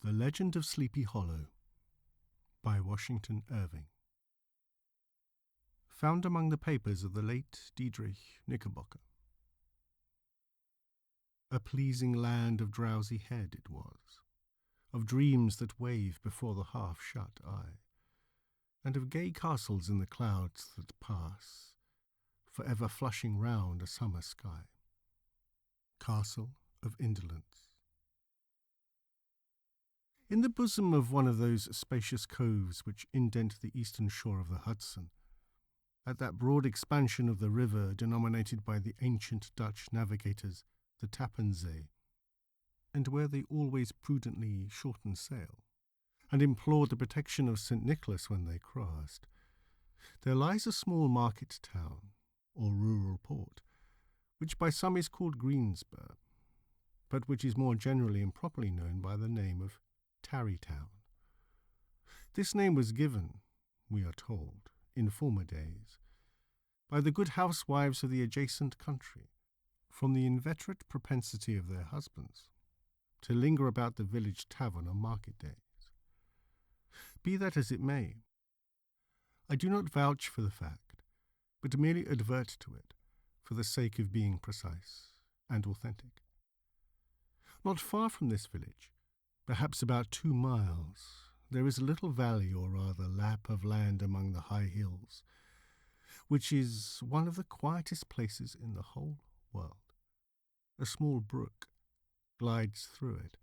The Legend of Sleepy Hollow by Washington Irving. Found among the papers of the late Diedrich Knickerbocker. A pleasing land of drowsy head it was, of dreams that wave before the half-shut eye, and of gay castles in the clouds that pass, for ever flushing round a summer sky. Castle of Indolence. In the bosom of one of those spacious coves which indent the eastern shore of the Hudson, at that broad expansion of the river denominated by the ancient Dutch navigators the Tappan Zee, and where they always prudently shortened sail, and implored the protection of St. Nicholas when they crossed, there lies a small market town, or rural port, which by some is called Greensburg, but which is more generally and properly known by the name of Tarry Town. This name was given, we are told, in former days, by the good housewives of the adjacent country, from the inveterate propensity of their husbands to linger about the village tavern on market days. Be that as it may, I do not vouch for the fact, but merely advert to it for the sake of being precise and authentic. Not far from this village, perhaps about 2 miles, there is a little valley, or rather lap of land among the high hills, which is one of the quietest places in the whole world. A small brook glides through it,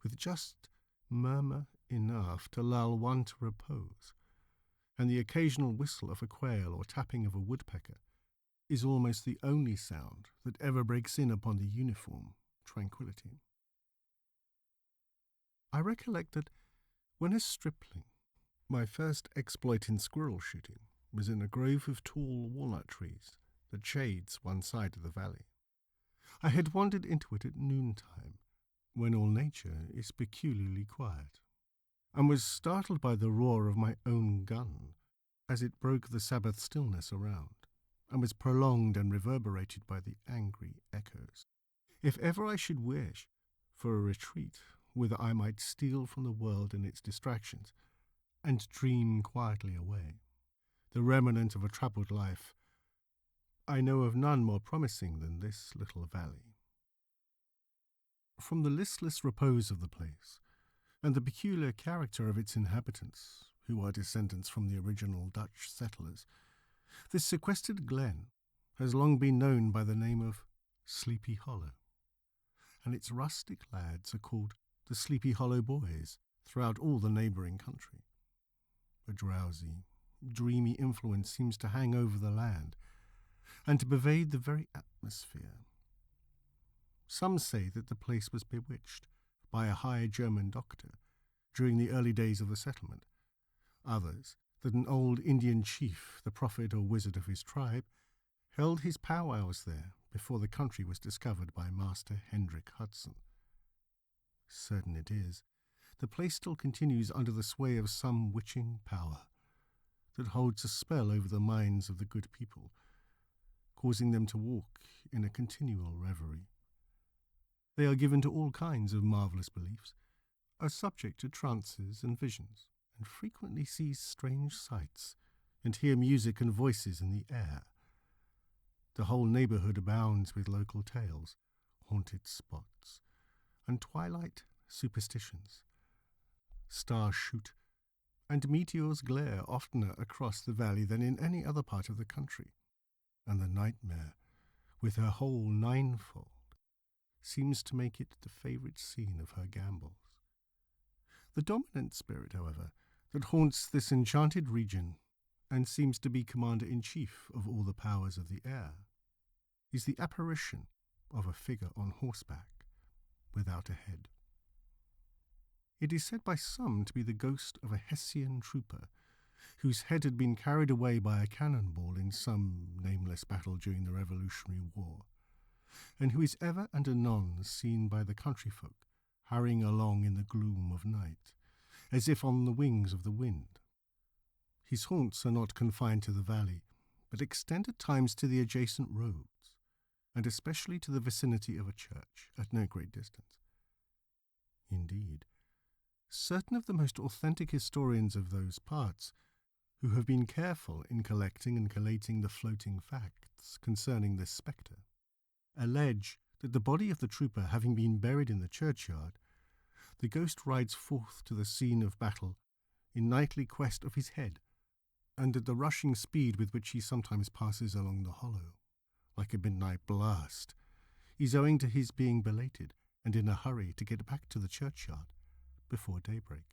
with just murmur enough to lull one to repose, and the occasional whistle of a quail or tapping of a woodpecker is almost the only sound that ever breaks in upon the uniform tranquillity. I recollect that when a stripling, my first exploit in squirrel shooting was in a grove of tall walnut trees that shades one side of the valley. I had wandered into it at noontime, when all nature is peculiarly quiet, and was startled by the roar of my own gun as it broke the Sabbath stillness around, and was prolonged and reverberated by the angry echoes. If ever I should wish for a retreat whither I might steal from the world and its distractions, and dream quietly away, the remnant of a troubled life, I know of none more promising than this little valley. From the listless repose of the place, and the peculiar character of its inhabitants, who are descendants from the original Dutch settlers, this sequestered glen has long been known by the name of Sleepy Hollow, and its rustic lads are called the Sleepy Hollow Boys throughout all the neighbouring country. A drowsy, dreamy influence seems to hang over the land, and to pervade the very atmosphere. Some say that the place was bewitched by a high German doctor during the early days of the settlement. Others, that an old Indian chief, the prophet or wizard of his tribe, held his powwows there before the country was discovered by Master Hendrik Hudson. Certain it is, the place still continues under the sway of some witching power that holds a spell over the minds of the good people, causing them to walk in a continual reverie. They are given to all kinds of marvellous beliefs, are subject to trances and visions, and frequently see strange sights, and hear music and voices in the air. The whole neighbourhood abounds with local tales, haunted spots, and twilight superstitions. Stars shoot, and meteors glare oftener across the valley than in any other part of the country, and the nightmare, with her whole ninefold, seems to make it the favourite scene of her gambols. The dominant spirit, however, that haunts this enchanted region, and seems to be commander-in-chief of all the powers of the air, is the apparition of a figure on horseback, without a head. It is said by some to be the ghost of a Hessian trooper, whose head had been carried away by a cannonball in some nameless battle during the Revolutionary War, and who is ever and anon seen by the country folk hurrying along in the gloom of night, as if on the wings of the wind. His haunts are not confined to the valley, but extend at times to the adjacent roads, and especially to the vicinity of a church at no great distance. Indeed, certain of the most authentic historians of those parts, who have been careful in collecting and collating the floating facts concerning this spectre, allege that the body of the trooper having been buried in the churchyard, the ghost rides forth to the scene of battle in nightly quest of his head, and that the rushing speed with which he sometimes passes along the hollow, like a midnight blast, is owing to his being belated and in a hurry to get back to the churchyard before daybreak.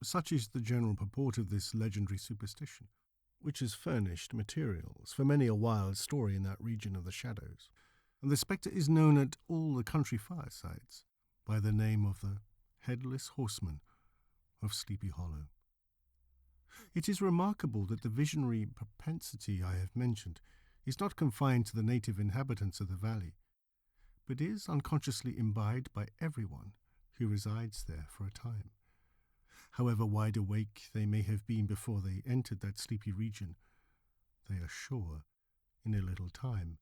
Such is the general purport of this legendary superstition, which has furnished materials for many a wild story in that region of the shadows, and the spectre is known at all the country firesides by the name of the Headless Horseman of Sleepy Hollow. It is remarkable that the visionary propensity I have mentioned is not confined to the native inhabitants of the valley, but is unconsciously imbibed by everyone who resides there for a time. However wide awake they may have been before they entered that sleepy region, they are sure, in a little time,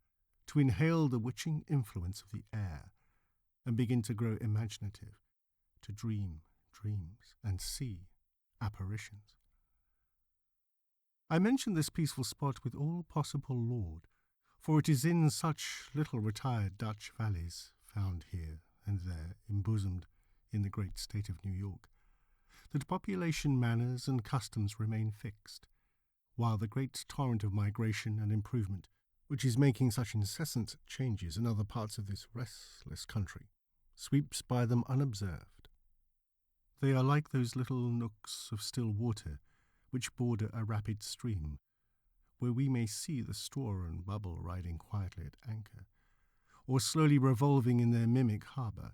to inhale the witching influence of the air and begin to grow imaginative, to dream dreams and see apparitions. I mention this peaceful spot with all possible laud, for it is in such little retired Dutch valleys, found here and there embosomed in the great state of New York, that population manners and customs remain fixed, while the great torrent of migration and improvement, which is making such incessant changes in other parts of this restless country, sweeps by them unobserved. They are like those little nooks of still water which border a rapid stream, where we may see the straw and bubble riding quietly at anchor, or slowly revolving in their mimic harbour,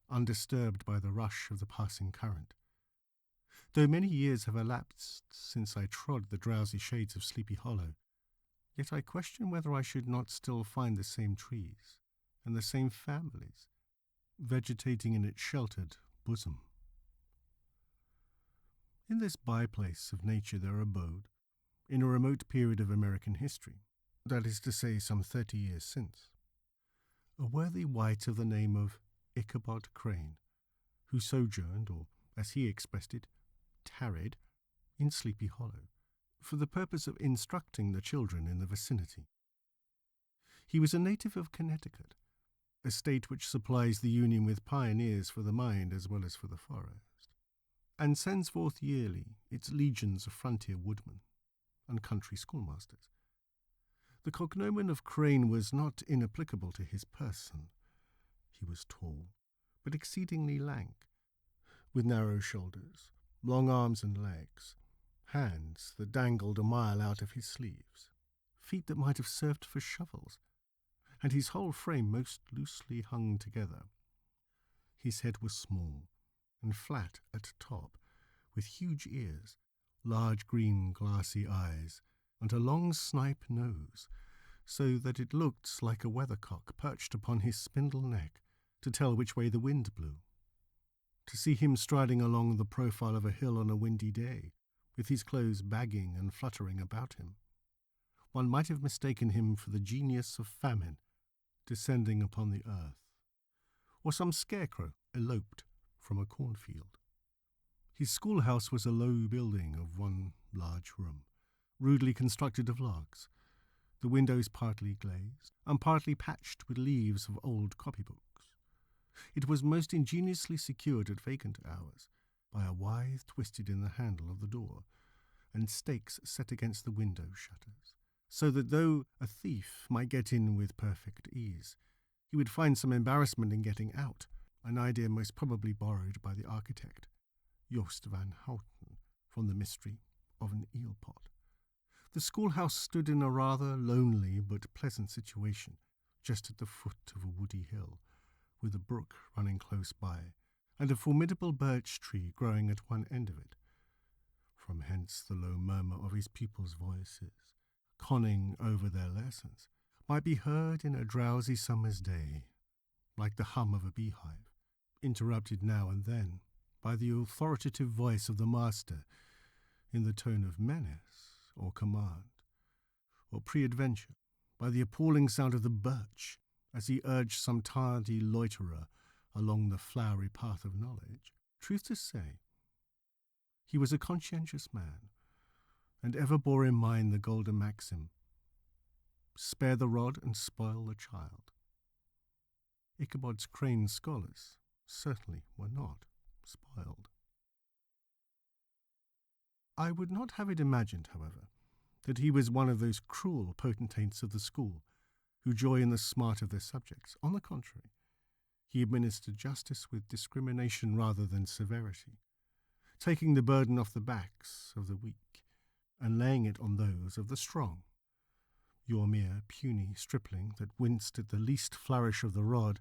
undisturbed by the rush of the passing current. Though many years have elapsed since I trod the drowsy shades of Sleepy Hollow, yet I question whether I should not still find the same trees and the same families vegetating in its sheltered bosom. In this by-place of nature there abode, in a remote period of American history, that is to say some 30 years since, a worthy wight of the name of Ichabod Crane, who sojourned, or as he expressed it, tarried, in Sleepy Hollow, for the purpose of instructing the children in the vicinity. He was a native of Connecticut, a state which supplies the Union with pioneers for the mind as well as for the forest, and sends forth yearly its legions of frontier woodmen and country schoolmasters. The cognomen of Crane was not inapplicable to his person. He was tall, but exceedingly lank, with narrow shoulders, long arms and legs, hands that dangled a mile out of his sleeves, feet that might have served for shovels, and his whole frame most loosely hung together. His head was small and flat at top, with huge ears, large green glassy eyes, and a long snipe nose, so that it looked like a weathercock perched upon his spindle neck to tell which way the wind blew. To see him striding along the profile of a hill on a windy day, with his clothes bagging and fluttering about him, one might have mistaken him for the genius of famine descending upon the earth, or some scarecrow eloped from a cornfield. His schoolhouse was a low building of one large room, rudely constructed of logs, the windows partly glazed and partly patched with leaves of old copybooks. It was most ingeniously secured at vacant hours by a withe twisted in the handle of the door, and stakes set against the window shutters, so that though a thief might get in with perfect ease, he would find some embarrassment in getting out, an idea most probably borrowed by the architect, Jost van Houten, from the mystery of an eel pot. The schoolhouse stood in a rather lonely but pleasant situation, just at the foot of a woody hill, with a brook running close by, and a formidable birch tree growing at one end of it. From hence the low murmur of his pupils' voices, conning over their lessons, might be heard in a drowsy summer's day, like the hum of a beehive, interrupted now and then by the authoritative voice of the master in the tone of menace or command, or peradventure by the appalling sound of the birch as he urged some tardy loiterer along the flowery path of knowledge, Truth to say, he was a conscientious man, and ever bore in mind the golden maxim, spare the rod and spoil the child. Ichabod Crane's scholars certainly were not spoiled. I would not have it imagined, however, that he was one of those cruel potentates of the school who joy in the smart of their subjects. On the contrary, he administered justice with discrimination rather than severity, taking the burden off the backs of the weak and laying it on those of the strong. Your mere puny stripling that winced at the least flourish of the rod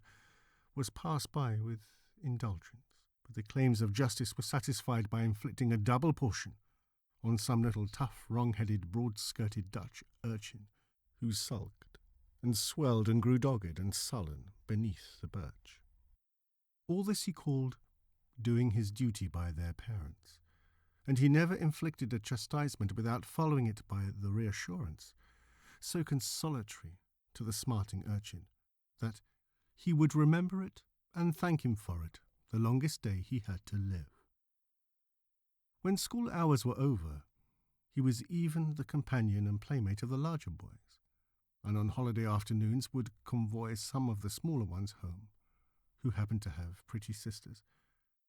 was passed by with indulgence, but the claims of justice were satisfied by inflicting a double portion on some little tough, wrong-headed, broad-skirted Dutch urchin who sulked and swelled and grew dogged and sullen beneath the birch. All this he called doing his duty by their parents, and he never inflicted a chastisement without following it by the reassurance, so consolatory to the smarting urchin, that he would remember it and thank him for it the longest day he had to live. When school hours were over, he was even the companion and playmate of the larger boys, and on holiday afternoons would convoy some of the smaller ones home, who happened to have pretty sisters,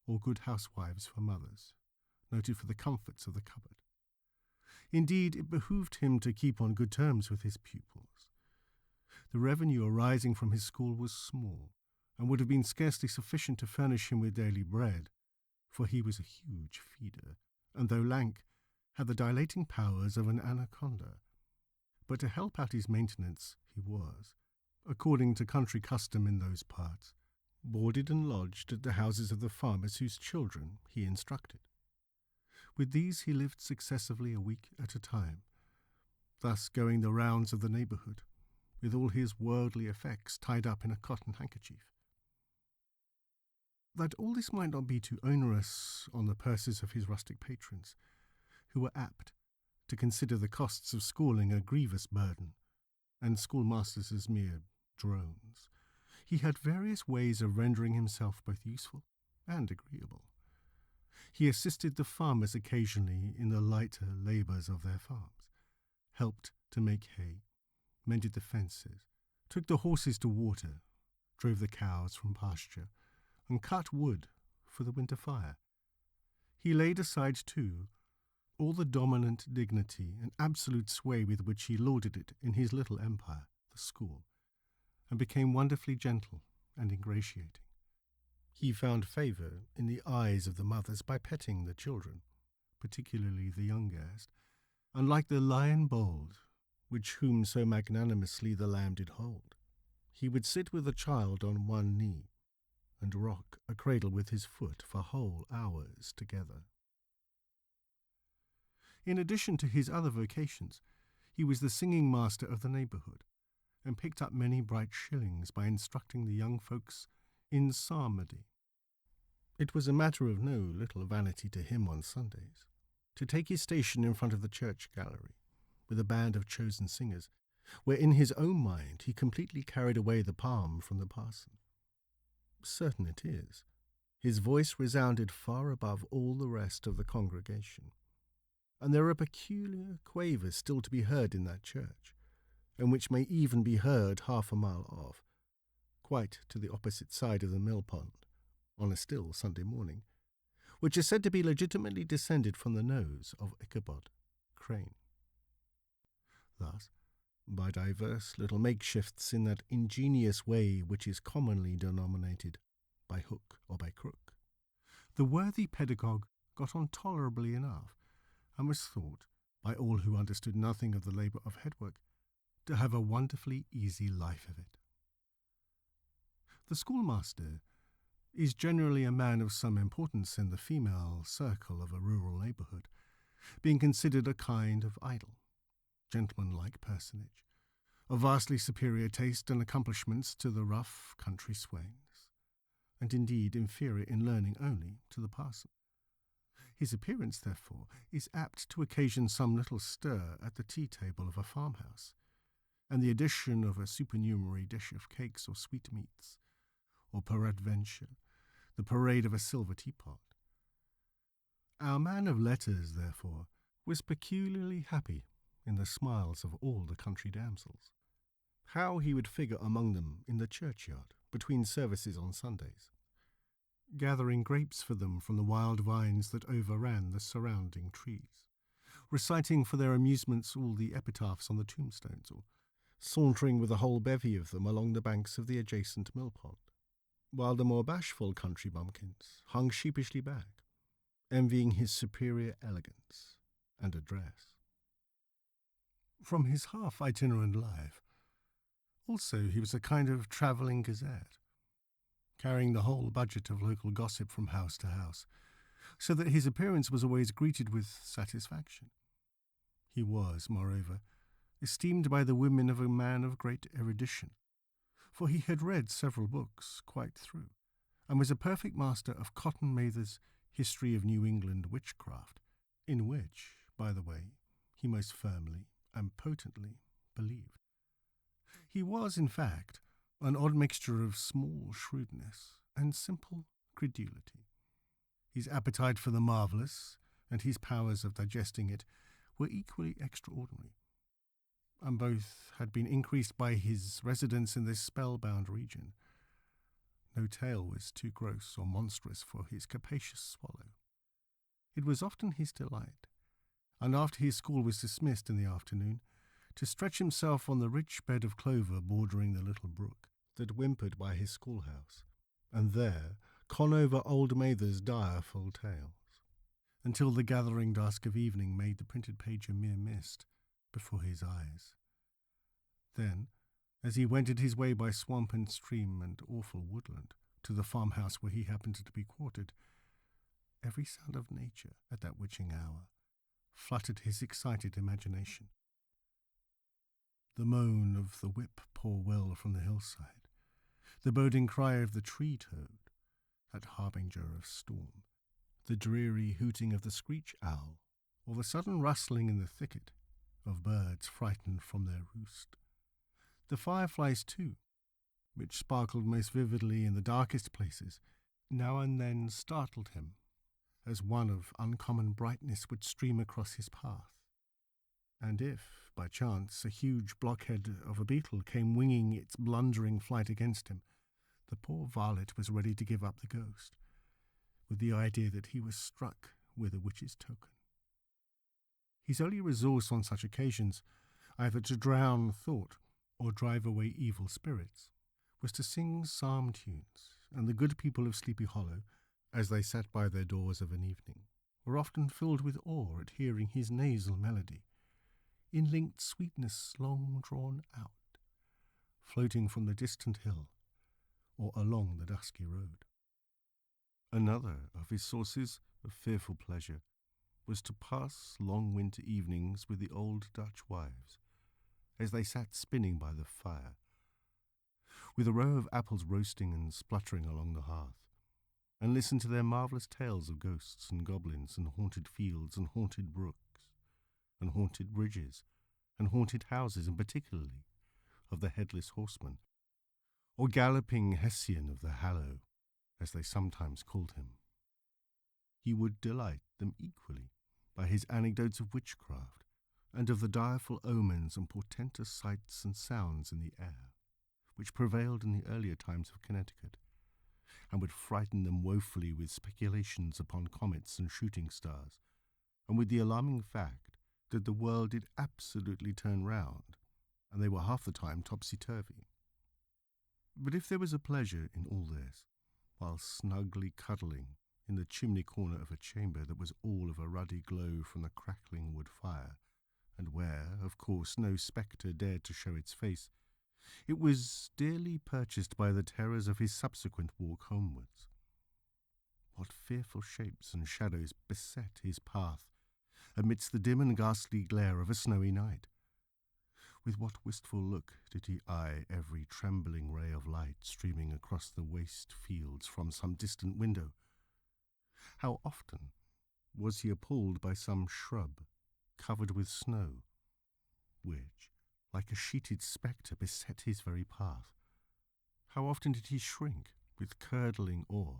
or good housewives for mothers, noted for the comforts of the cupboard. Indeed, it behooved him to keep on good terms with his pupils. The revenue arising from his school was small, and would have been scarcely sufficient to furnish him with daily bread, for he was a huge feeder, and though lank, had the dilating powers of an anaconda. But to help out his maintenance he was, according to country custom in those parts, boarded and lodged at the houses of the farmers whose children he instructed. With these he lived successively a week at a time, thus going the rounds of the neighbourhood, with all his worldly effects tied up in a cotton handkerchief. That all this might not be too onerous on the purses of his rustic patrons, who were apt to consider the costs of schooling a grievous burden, and schoolmasters as mere drones, he had various ways of rendering himself both useful and agreeable. He assisted the farmers occasionally in the lighter labours of their farms, helped to make hay, mended the fences, took the horses to water, drove the cows from pasture, and cut wood for the winter fire. He laid aside, too, all the dominant dignity and absolute sway with which he lauded it in his little empire, the school, and became wonderfully gentle and ingratiating. He found favour in the eyes of the mothers by petting the children, particularly the youngest, and like the lion bold, which whom so magnanimously the lamb did hold, he would sit with the child on one knee, and rock a cradle with his foot for whole hours together. In addition to his other vocations, he was the singing master of the neighbourhood, and picked up many bright shillings by instructing the young folks in psalmody. It was a matter of no little vanity to him on Sundays to take his station in front of the church gallery, with a band of chosen singers, where in his own mind he completely carried away the palm from the parson. Certain it is, his voice resounded far above all the rest of the congregation, and there are peculiar quavers still to be heard in that church, and which may even be heard half a mile off, quite to the opposite side of the mill pond, on a still Sunday morning, which is said to be legitimately descended from the nose of Ichabod Crane. Thus, by divers little makeshifts in that ingenious way which is commonly denominated by hook or by crook, the worthy pedagogue got on tolerably enough, and was thought, by all who understood nothing of the labour of headwork, to have a wonderfully easy life of it. The schoolmaster is generally a man of some importance in the female circle of a rural neighbourhood, being considered a kind of idol, gentlemanlike personage, of vastly superior taste and accomplishments to the rough country swains, and indeed inferior in learning only to the parson. His appearance, therefore, is apt to occasion some little stir at the tea-table of a farmhouse, and the addition of a supernumerary dish of cakes or sweetmeats, or peradventure the parade of a silver teapot, Our man of letters, therefore, was peculiarly happy in the smiles of all the country damsels. How he would figure among them in the churchyard, between services on Sundays, gathering grapes for them from the wild vines that overran the surrounding trees, reciting for their amusements all the epitaphs on the tombstones, or sauntering with a whole bevy of them along the banks of the adjacent mill-pond, while the more bashful country bumpkins hung sheepishly back, envying his superior elegance and address. From his half-itinerant life, also he was a kind of travelling gazette, carrying the whole budget of local gossip from house to house, so that his appearance was always greeted with satisfaction. He was, moreover, esteemed by the women of a man of great erudition, for he had read several books quite through, and was a perfect master of Cotton Mather's History of New England Witchcraft, in which, by the way, he most firmly and potently believed. He was, in fact, an odd mixture of small shrewdness and simple credulity. His appetite for the marvellous and his powers of digesting it were equally extraordinary, and both had been increased by his residence in this spellbound region. No tale was too gross or monstrous for his capacious swallow. It was often his delight, and after his school was dismissed in the afternoon, to stretch himself on the rich bed of clover bordering the little brook that whimpered by his schoolhouse, and there con over old Mather's direful tales, until the gathering dusk of evening made the printed page a mere mist before his eyes. Then, as he wended his way by swamp and stream and awful woodland to the farmhouse where he happened to be quartered, every sound of nature at that witching hour fluttered his excited imagination. The moan of the whip-poor-will from the hillside, the boding cry of the tree-toad, that harbinger of storm, the dreary hooting of the screech-owl, or the sudden rustling in the thicket of birds frightened from their roost. The fireflies, too, which sparkled most vividly in the darkest places, now and then startled him, as one of uncommon brightness would stream across his path. And if, by chance, a huge blockhead of a beetle came winging its blundering flight against him, the poor varlet was ready to give up the ghost, with the idea that he was struck with a witch's token. His only resource on such occasions, either to drown thought or drive away evil spirits, was to sing psalm tunes, and the good people of Sleepy Hollow, as they sat by their doors of an evening, were often filled with awe at hearing his nasal melody, in linked sweetness long drawn out, floating from the distant hill or along the dusky road. Another of his sources of fearful pleasure was to pass long winter evenings with the old Dutch wives, as they sat spinning by the fire, with a row of apples roasting and spluttering along the hearth, and listen to their marvellous tales of ghosts and goblins and haunted fields and haunted brooks, and haunted bridges, and haunted houses, and particularly of the headless horseman, or galloping Hessian of the Hallow, as they sometimes called him. He would delight them equally by his anecdotes of witchcraft, and of the direful omens and portentous sights and sounds in the air, which prevailed in the earlier times of Connecticut, and would frighten them woefully with speculations upon comets and shooting stars, and with the alarming fact that the world did absolutely turn round, and they were half the time topsy-turvy. But if there was a pleasure in all this, while snugly cuddling in the chimney corner of a chamber that was all of a ruddy glow from the crackling wood fire, and where, of course, no spectre dared to show its face, it was dearly purchased by the terrors of his subsequent walk homewards. What fearful shapes and shadows beset his path amidst the dim and ghastly glare of a snowy night! With what wistful look did he eye every trembling ray of light streaming across the waste fields from some distant window! How often was he appalled by some shrub covered with snow, which, like a sheeted spectre, beset his very path! How often did he shrink with curdling awe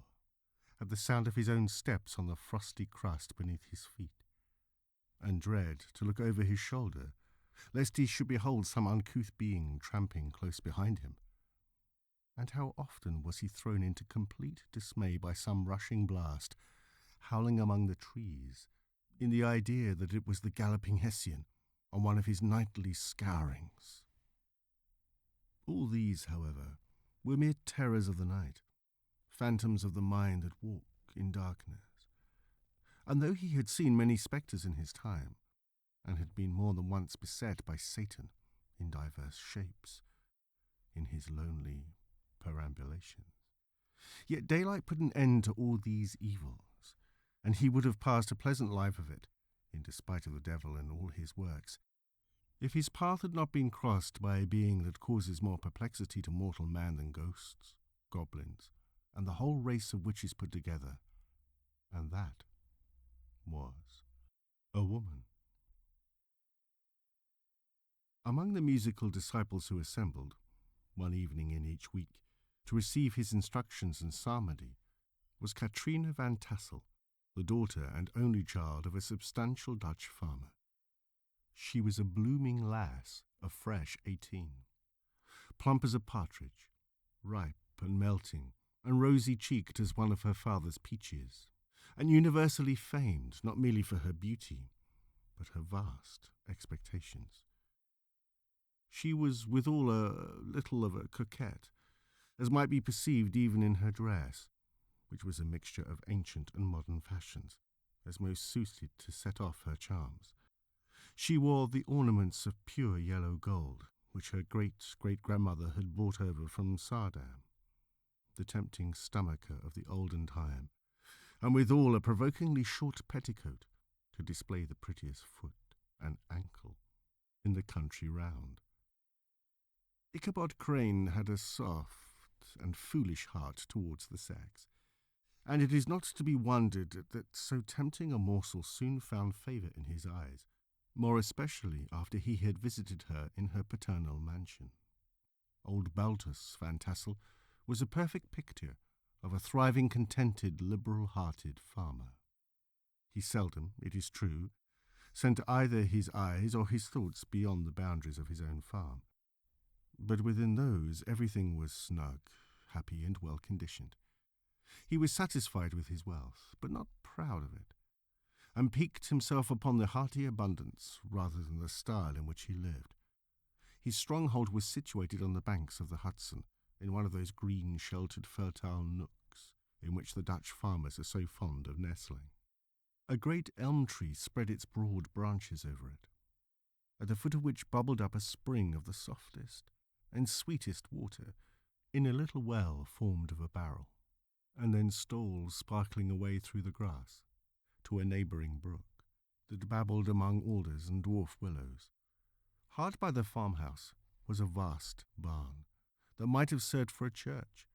at the sound of his own steps on the frosty crust beneath his feet, and dread to look over his shoulder, lest he should behold some uncouth being tramping close behind him. And how often was he thrown into complete dismay by some rushing blast, howling among the trees, in the idea that it was the galloping Hessian on one of his nightly scourings. All these, however, were mere terrors of the night, phantoms of the mind that walk in darkness. And though he had seen many spectres in his time, and had been more than once beset by Satan in divers shapes, in his lonely perambulations, yet daylight put an end to all these evils, and he would have passed a pleasant life of it, in despite of the devil and all his works, if his path had not been crossed by a being that causes more perplexity to mortal man than ghosts, goblins, and the whole race of witches put together, and that was a woman. Among the musical disciples who assembled, one evening in each week, to receive his instructions in psalmody, was Katrina Van Tassel, the daughter and only child of a substantial Dutch farmer. She was a blooming lass of fresh 18, plump as a partridge, ripe and melting, and rosy-cheeked as one of her father's peaches, and universally famed not merely for her beauty, but her vast expectations. She was withal a little of a coquette, as might be perceived even in her dress, which was a mixture of ancient and modern fashions, as most suited to set off her charms. She wore the ornaments of pure yellow gold, which her great-great-grandmother had brought over from Sardam, the tempting stomacher of the olden time, and withal a provokingly short petticoat to display the prettiest foot and ankle in the country round. Ichabod Crane had a soft and foolish heart towards the sex, and it is not to be wondered at that so tempting a morsel soon found favour in his eyes, more especially after he had visited her in her paternal mansion. Old Baltus Van Tassel was a perfect picture of a thriving, contented, liberal-hearted farmer. He seldom, it is true, sent either his eyes or his thoughts beyond the boundaries of his own farm, but within those everything was snug, happy, and well-conditioned. He was satisfied with his wealth, but not proud of it, and piqued himself upon the hearty abundance rather than the style in which he lived. His stronghold was situated on the banks of the Hudson, in one of those green, sheltered, fertile nooks in which the Dutch farmers are so fond of nestling. A great elm tree spread its broad branches over it, at the foot of which bubbled up a spring of the softest and sweetest water in a little well formed of a barrel, and then stole sparkling away through the grass to a neighbouring brook that babbled among alders and dwarf willows. Hard by the farmhouse was a vast barn that might have served for a church,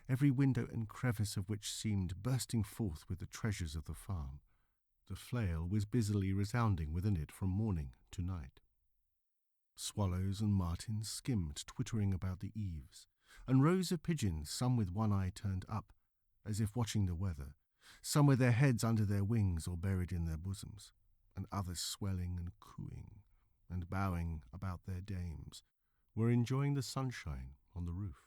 every window and crevice of which seemed bursting forth with the treasures of the farm. The flail was busily resounding within it from morning to night. Swallows and martins skimmed twittering about the eaves, and rows of pigeons, some with one eye turned up, as if watching the weather, some with their heads under their wings or buried in their bosoms, and others swelling and cooing and bowing about their dames, were enjoying the sunshine on the roof.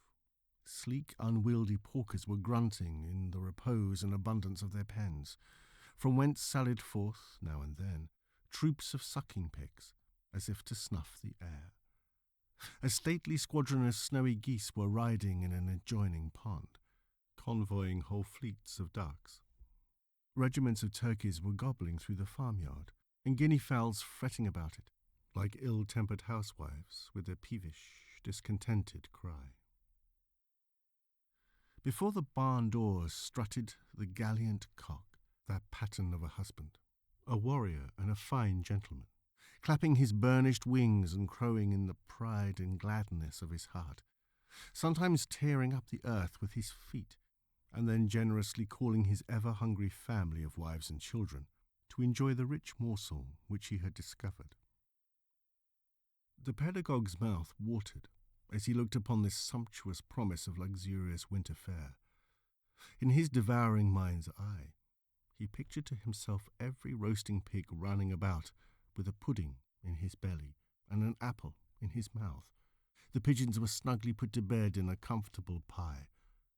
Sleek, unwieldy porkers were grunting in the repose and abundance of their pens, from whence sallied forth, now and then, troops of sucking-picks, as if to snuff the air. A stately squadron of snowy geese were riding in an adjoining pond, convoying whole fleets of ducks. Regiments of turkeys were gobbling through the farmyard, and guinea fowls fretting about it, like ill-tempered housewives with their peevish, discontented cry. Before the barn doors strutted the gallant cock, that pattern of a husband, a warrior and a fine gentleman, clapping his burnished wings and crowing in the pride and gladness of his heart, sometimes tearing up the earth with his feet, and then generously calling his ever-hungry family of wives and children to enjoy the rich morsel which he had discovered. The pedagogue's mouth watered as he looked upon this sumptuous promise of luxurious winter fare, In his devouring mind's eye, he pictured to himself every roasting pig running about with a pudding in his belly and an apple in his mouth. The pigeons were snugly put to bed in a comfortable pie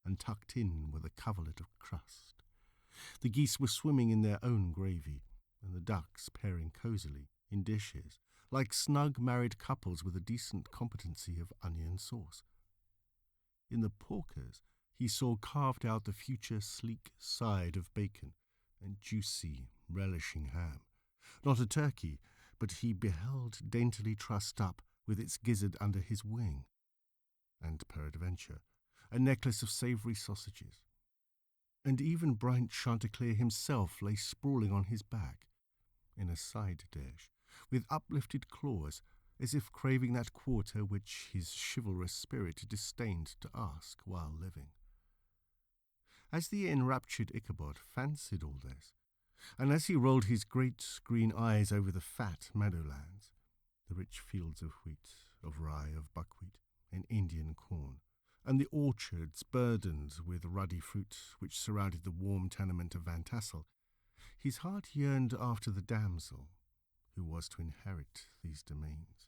and tucked in with a coverlet of crust. The geese were swimming in their own gravy, and the ducks pairing cosily in dishes, like snug married couples with a decent competency of onion sauce. In the porkers, he saw carved out the future sleek side of bacon and juicy, relishing ham. Not a turkey, but he beheld daintily trussed up with its gizzard under his wing, and, peradventure, a necklace of savoury sausages. And even bright Chanticleer himself lay sprawling on his back, in a side dish, with uplifted claws, as if craving that quarter which his chivalrous spirit disdained to ask while living. As the enraptured Ichabod fancied all this, and as he rolled his great green eyes over the fat meadowlands, the rich fields of wheat, of rye, of buckwheat, and Indian corn, and the orchards burdened with ruddy fruit which surrounded the warm tenement of Van Tassel, his heart yearned after the damsel who was to inherit these domains,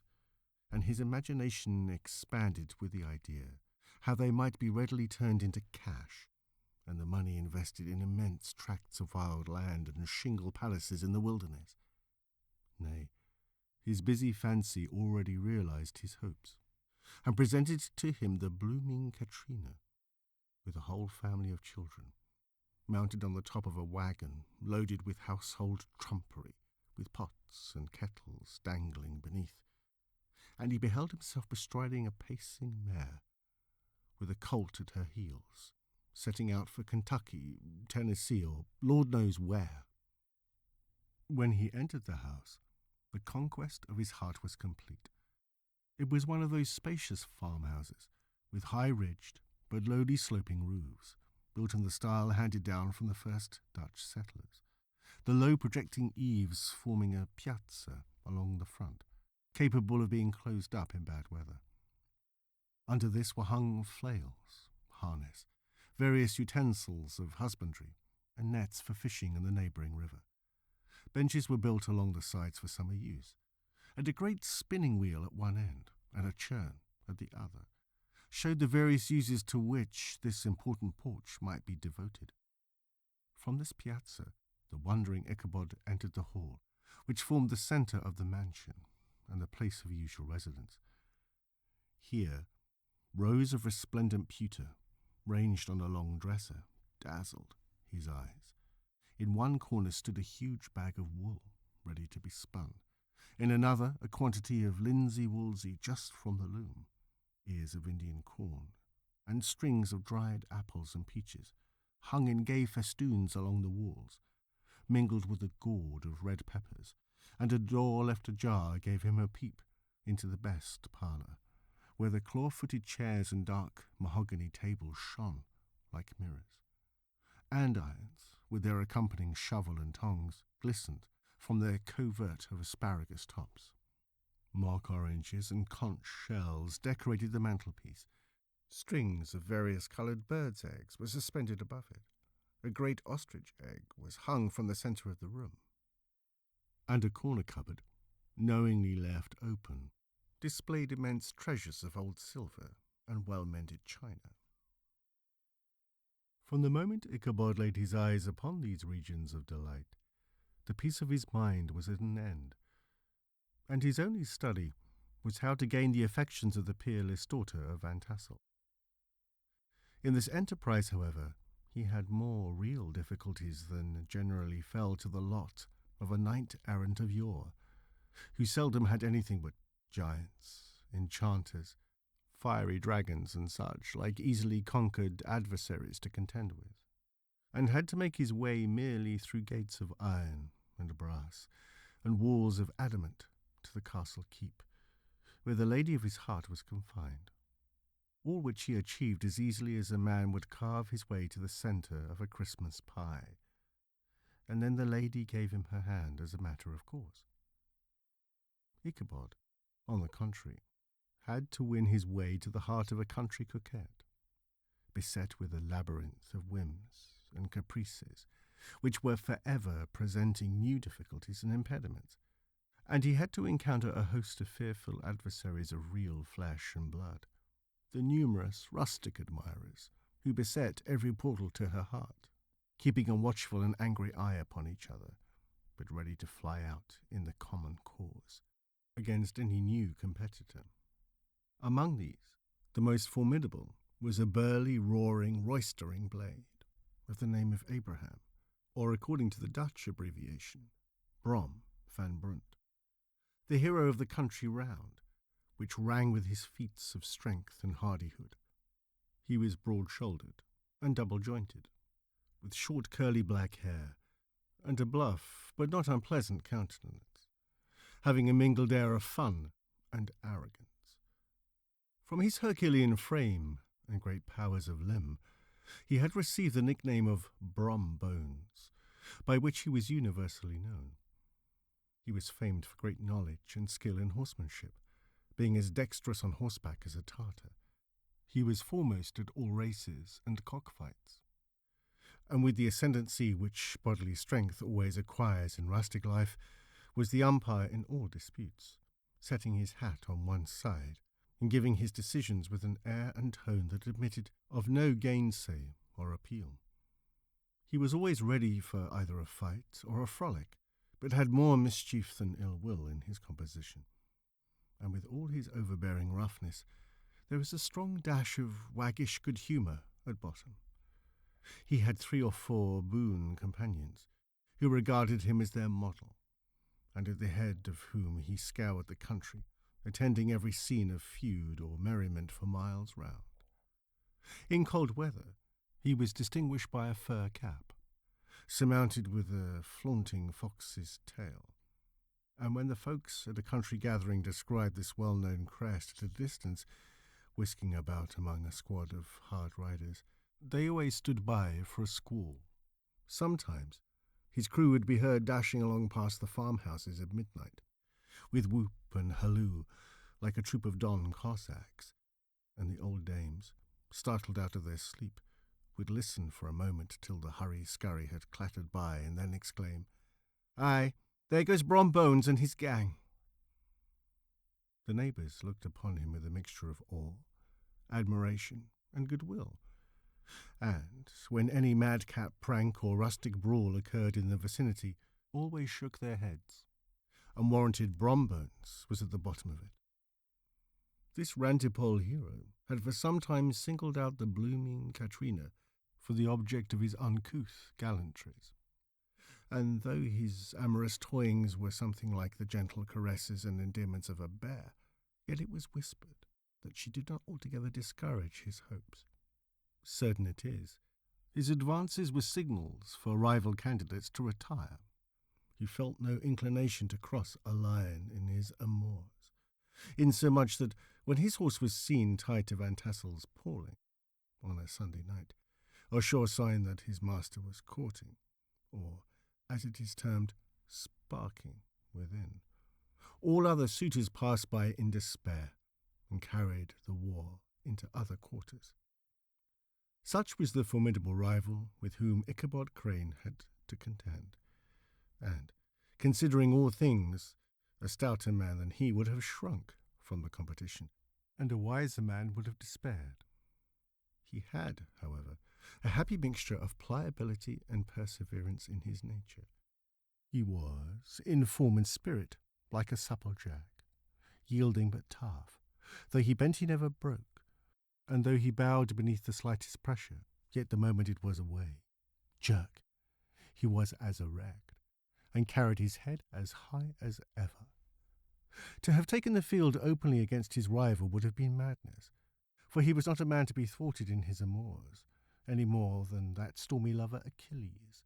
and his imagination expanded with the idea how they might be readily turned into cash, and the money invested in immense tracts of wild land and shingle palaces in the wilderness. Nay, his busy fancy already realized his hopes, and presented to him the blooming Katrina, with a whole family of children, mounted on the top of a wagon loaded with household trumpery, with pots and kettles dangling beneath, and he beheld himself bestriding a pacing mare, with a colt at her heels, setting out for Kentucky, Tennessee, or Lord knows where. When he entered the house, the conquest of his heart was complete. It was one of those spacious farmhouses, with high-ridged but lowly sloping roofs, built in the style handed down from the first Dutch settlers, the low projecting eaves forming a piazza along the front, capable of being closed up in bad weather. Under this were hung flails, harness, various utensils of husbandry, and nets for fishing in the neighbouring river. Benches were built along the sides for summer use, and a great spinning wheel at one end and a churn at the other showed the various uses to which this important porch might be devoted. From this piazza, the wondering Ichabod entered the hall, which formed the centre of the mansion and the place of usual residence. Here, rows of resplendent pewter, ranged on a long dresser, dazzled his eyes. In one corner stood a huge bag of wool, ready to be spun. In another, a quantity of linsey-woolsey just from the loom, ears of Indian corn, and strings of dried apples and peaches, hung in gay festoons along the walls, mingled with a gourd of red peppers, and a door left ajar gave him a peep into the best parlour, where the claw-footed chairs and dark mahogany tables shone like mirrors. Andirons, with their accompanying shovel and tongs, glistened from their covert of asparagus tops. Mock oranges and conch shells decorated the mantelpiece. Strings of various coloured birds' eggs were suspended above it. A great ostrich egg was hung from the centre of the room, and a corner cupboard, knowingly left open, displayed immense treasures of old silver and well-mended china. From the moment Ichabod laid his eyes upon these regions of delight, the peace of his mind was at an end, and his only study was how to gain the affections of the peerless daughter of Van Tassel. In this enterprise, however, he had more real difficulties than generally fell to the lot of a knight-errant of yore, who seldom had anything but giants, enchanters, fiery dragons and such like easily conquered adversaries to contend with, and had to make his way merely through gates of iron and brass and walls of adamant to the castle keep, where the lady of his heart was confined, all which he achieved as easily as a man would carve his way to the centre of a Christmas pie, and then the lady gave him her hand as a matter of course. Ichabod, on the contrary, had to win his way to the heart of a country coquette. beset with a labyrinth of whims and caprices, which were forever presenting new difficulties and impediments, and he had to encounter a host of fearful adversaries of real flesh and blood, the numerous rustic admirers who beset every portal to her heart, keeping a watchful and angry eye upon each other, but ready to fly out in the common cause against any new competitor. Among these, the most formidable was a burly, roaring, roistering blade of the name of Abraham, or according to the Dutch abbreviation, Brom van Brunt, the hero of the country round, which rang with his feats of strength and hardihood. He was broad-shouldered and double-jointed, with short curly black hair, and a bluff but not unpleasant countenance, having a mingled air of fun and arrogance. From his Herculean frame and great powers of limb, he had received the nickname of Brom Bones, by which he was universally known. He was famed for great knowledge and skill in horsemanship, being as dexterous on horseback as a Tartar. He was foremost at all races and cockfights, and with the ascendancy which bodily strength always acquires in rustic life, was the umpire in all disputes, setting his hat on one side, and giving his decisions with an air and tone that admitted of no gainsay or appeal. He was always ready for either a fight or a frolic, but had more mischief than ill will in his composition, and with all his overbearing roughness, there was a strong dash of waggish good humour at bottom. He had 3 or 4 boon companions, who regarded him as their model, and at the head of whom he scoured the country, attending every scene of feud or merriment for miles round. In cold weather, he was distinguished by a fur cap, surmounted with a flaunting fox's tail, and when the folks at a country gathering described this well-known crest at a distance, whisking about among a squad of hard riders, they always stood by for a squall. Sometimes his crew would be heard dashing along past the farmhouses at midnight, with whoop and halloo, like a troop of Don Cossacks, and the old dames, startled out of their sleep, would listen for a moment till the hurry-scurry had clattered by, and then exclaim, "Aye, there goes Brom Bones and his gang." The neighbours looked upon him with a mixture of awe, admiration, and goodwill, and, when any madcap prank or rustic brawl occurred in the vicinity, always shook their heads, and warranted Brom Bones was at the bottom of it. This rantipole hero had for some time singled out the blooming Katrina for the object of his uncouth gallantries, and though his amorous toyings were something like the gentle caresses and endearments of a bear, yet it was whispered that she did not altogether discourage his hopes. Certain it is, his advances were signals for rival candidates to retire. He felt no inclination to cross a line in his amours, insomuch that when his horse was seen tied to Van Tassel's paling on a Sunday night, a sure sign that his master was courting, or, as it is termed, sparking within, all other suitors passed by in despair, and carried the war into other quarters. Such was the formidable rival with whom Ichabod Crane had to contend, and, considering all things, a stouter man than he would have shrunk from the competition, and a wiser man would have despaired. He had, however, a happy mixture of pliability and perseverance in his nature. He was, in form and spirit, like a supple jack, yielding but tough. Though he bent he never broke, and though he bowed beneath the slightest pressure, yet the moment it was away, jerk, he was as erect, and carried his head as high as ever. To have taken the field openly against his rival would have been madness, for he was not a man to be thwarted in his amours, any more than that stormy lover Achilles.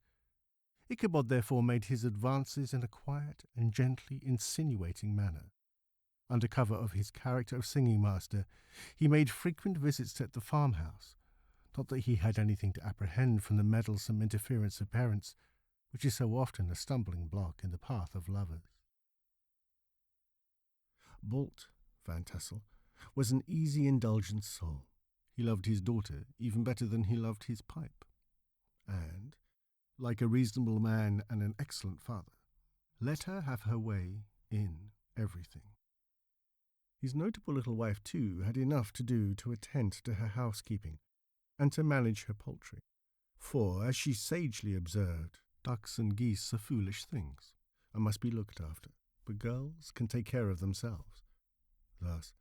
Ichabod therefore made his advances in a quiet and gently insinuating manner. Under cover of his character of singing master, he made frequent visits at the farmhouse, not that he had anything to apprehend from the meddlesome interference of parents, which is so often a stumbling block in the path of lovers. Bolt Van Tassel was an easy, indulgent soul. He loved his daughter even better than he loved his pipe. And, like a reasonable man and an excellent father, let her have her way in everything. His notable little wife, too, had enough to do to attend to her housekeeping and to manage her poultry. For, as she sagely observed, ducks and geese are foolish things and must be looked after, but girls can take care of themselves. Thus,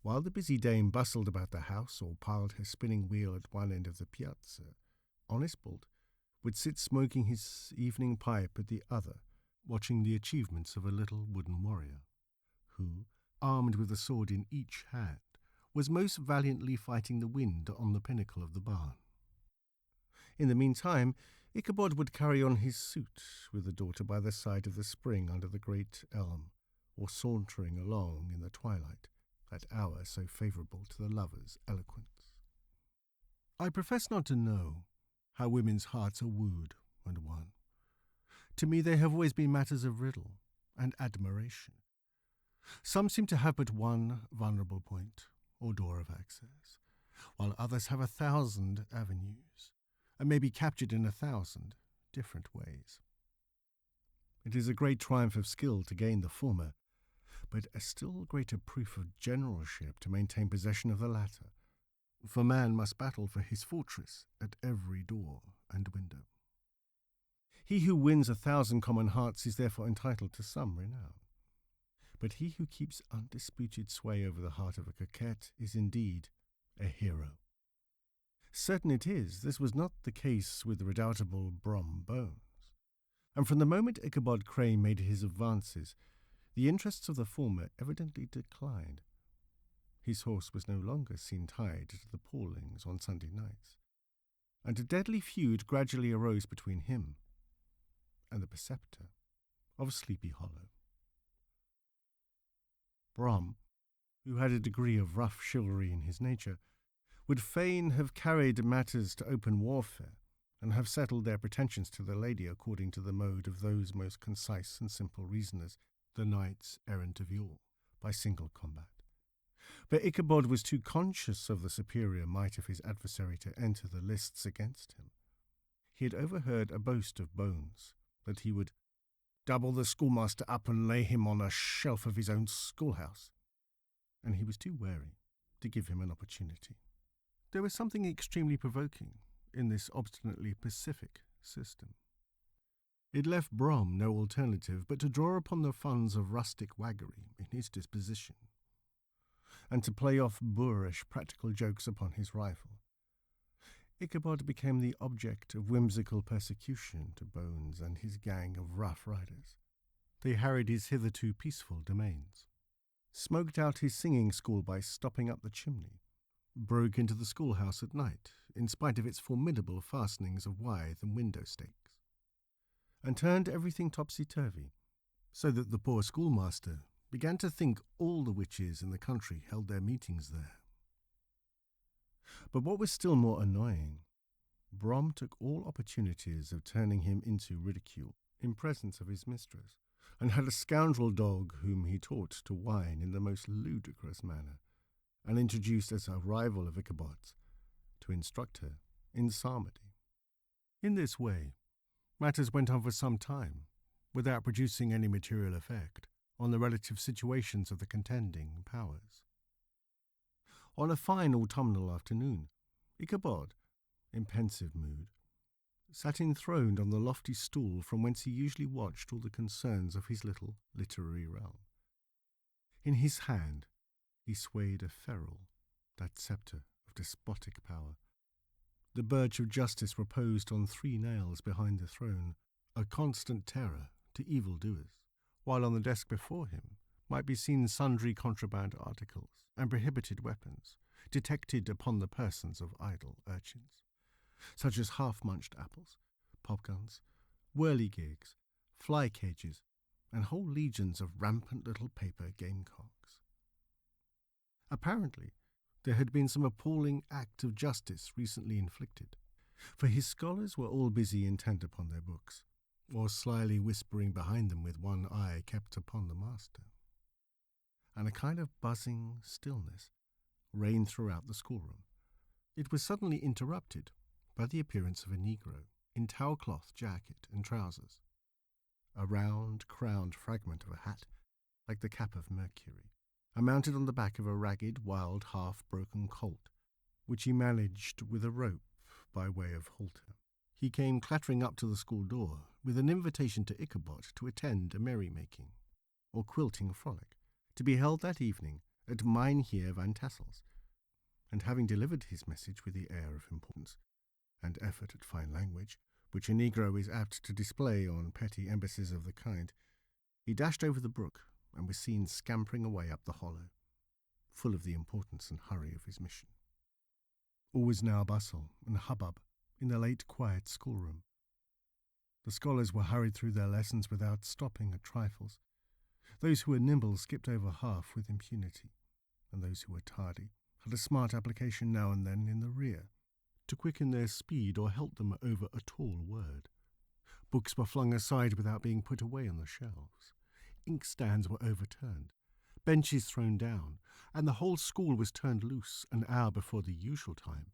while the busy dame bustled about the house or piled her spinning wheel at one end of the piazza, honest Bolt would sit smoking his evening pipe at the other, watching the achievements of a little wooden warrior, who, armed with a sword in each hand, was most valiantly fighting the wind on the pinnacle of the barn. In the meantime, Ichabod would carry on his suit with the daughter by the side of the spring under the great elm, or sauntering along in the twilight, that hour so favourable to the lover's eloquence. I profess not to know how women's hearts are wooed and won. To me they have always been matters of riddle and admiration. Some seem to have but one vulnerable point, or door of access, while others have 1,000 avenues, and may be captured in 1,000 different ways. It is a great triumph of skill to gain the former, but a still greater proof of generalship to maintain possession of the latter, for man must battle for his fortress at every door and window. He who wins 1,000 common hearts is therefore entitled to some renown, but he who keeps undisputed sway over the heart of a coquette is indeed a hero. Certain it is, this was not the case with the redoubtable Brom Bones, and from the moment Ichabod Crane made his advances, the interests of the former evidently declined. His horse was no longer seen tied to the paulings on Sunday nights, and a deadly feud gradually arose between him and the preceptor of Sleepy Hollow. Brom, who had a degree of rough chivalry in his nature, would fain have carried matters to open warfare, and have settled their pretensions to the lady according to the mode of those most concise and simple reasoners, the knights errant of yore, by single combat. But Ichabod was too conscious of the superior might of his adversary to enter the lists against him. He had overheard a boast of Bones, that he would double the schoolmaster up and lay him on a shelf of his own schoolhouse, and he was too wary to give him an opportunity. There was something extremely provoking in this obstinately pacific system. It left Brom no alternative but to draw upon the funds of rustic waggery in his disposition, and to play off boorish practical jokes upon his rival. Ichabod became the object of whimsical persecution to Bones and his gang of rough riders. They harried his hitherto peaceful domains, smoked out his singing school by stopping up the chimney, broke into the schoolhouse at night, in spite of its formidable fastenings of withe and window stakes, and turned everything topsy-turvy, so that the poor schoolmaster began to think all the witches in the country held their meetings there. But what was still more annoying, Brom took all opportunities of turning him into ridicule in presence of his mistress, and had a scoundrel dog whom he taught to whine in the most ludicrous manner, and introduced as a rival of Ichabod's, to instruct her in psalmody. In this way, matters went on for some time, without producing any material effect on the relative situations of the contending powers. On a fine autumnal afternoon, Ichabod, in pensive mood, sat enthroned on the lofty stool from whence he usually watched all the concerns of his little literary realm. In his hand he swayed a ferule, that sceptre of despotic power. The birch of justice reposed on 3 nails behind the throne, a constant terror to evil-doers, while on the desk before him might be seen sundry contraband articles and prohibited weapons, detected upon the persons of idle urchins, such as half-munched apples, popguns, whirligigs, fly-cages, and whole legions of rampant little paper gamecocks. Apparently, there had been some appalling act of justice recently inflicted, for his scholars were all busy intent upon their books, or slyly whispering behind them with one eye kept upon the master. And a kind of buzzing stillness reigned throughout the schoolroom, It was suddenly interrupted by the appearance of a negro in towel-cloth jacket and trousers, a round, crowned fragment of a hat, like the cap of Mercury, and mounted on the back of a ragged, wild, half-broken colt, which he managed with a rope by way of halter. He came clattering up to the school door with an invitation to Ichabod to attend a merrymaking, or quilting frolic, to be held that evening at Mynheer Van Tassel's, and having delivered his message with the air of importance and effort at fine language, which a negro is apt to display on petty embassies of the kind, he dashed over the brook and was seen scampering away up the hollow, full of the importance and hurry of his mission. All was now bustle and hubbub in the late quiet schoolroom. The scholars were hurried through their lessons without stopping at trifles. Those who were nimble skipped over half with impunity, and those who were tardy had a smart application now and then in the rear, to quicken their speed or help them over a tall word. Books were flung aside without being put away on the shelves. Inkstands were overturned, benches thrown down, and the whole school was turned loose an hour before the usual time,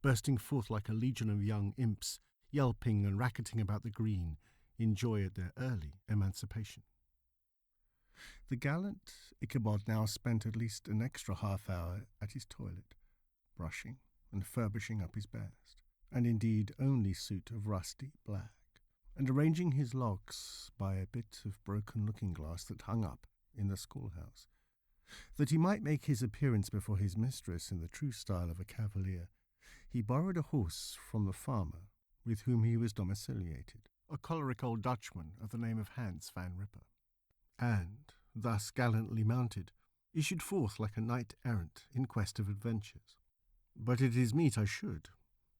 bursting forth like a legion of young imps, yelping and racketing about the green, in joy at their early emancipation. The gallant Ichabod now spent at least an extra half-hour at his toilet, brushing and furbishing up his best, and indeed only suit of rusty black, and arranging his locks by a bit of broken looking-glass that hung up in the schoolhouse, that he might make his appearance before his mistress in the true style of a cavalier. He borrowed a horse from the farmer with whom he was domiciliated, a choleric old Dutchman of the name of Hans Van Ripper, and, thus gallantly mounted, issued forth like a knight-errant in quest of adventures. But it is meet I should,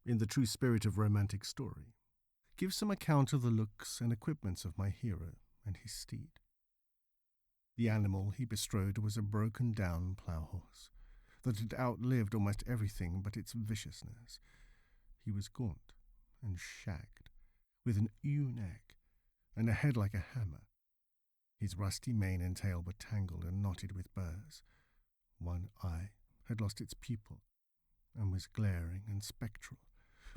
in the true spirit of romantic story, give some account of the looks and equipments of my hero and his steed. The animal he bestrode was a broken-down plough-horse that had outlived almost everything but its viciousness. He was gaunt and shagged, with an ewe neck and a head like a hammer. His rusty mane and tail were tangled and knotted with burrs. One eye had lost its pupil and was glaring and spectral,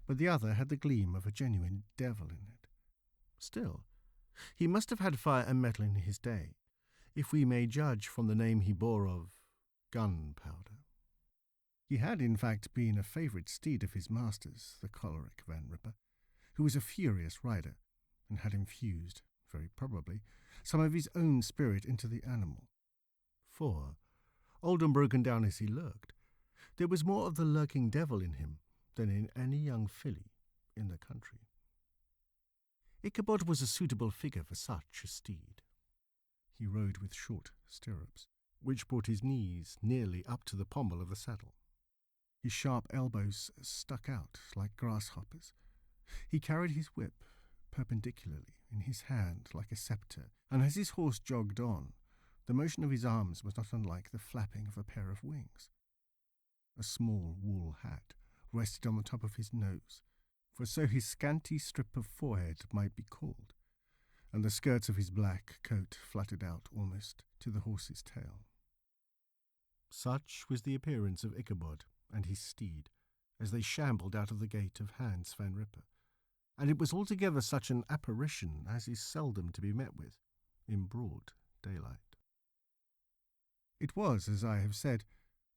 but the other had the gleam of a genuine devil in it. Still, he must have had fire and metal in his day, if we may judge from the name he bore of gunpowder. He had, in fact, been a favourite steed of his master's, the choleric Van Ripper, who was a furious rider, and had infused, very probably, some of his own spirit into the animal. For, old and broken down as he looked, there was more of the lurking devil in him than in any young filly in the country. Ichabod was a suitable figure for such a steed. He rode with short stirrups, which brought his knees nearly up to the pommel of the saddle. His sharp elbows stuck out like grasshoppers. He carried his whip perpendicularly in his hand like a sceptre, and as his horse jogged on, the motion of his arms was not unlike the flapping of a pair of wings. A small wool hat rested on the top of his nose, for so his scanty strip of forehead might be called, and the skirts of his black coat fluttered out almost to the horse's tail. Such was the appearance of Ichabod and his steed as they shambled out of the gate of Hans Van Ripper, and it was altogether such an apparition as is seldom to be met with in broad daylight. It was, as I have said,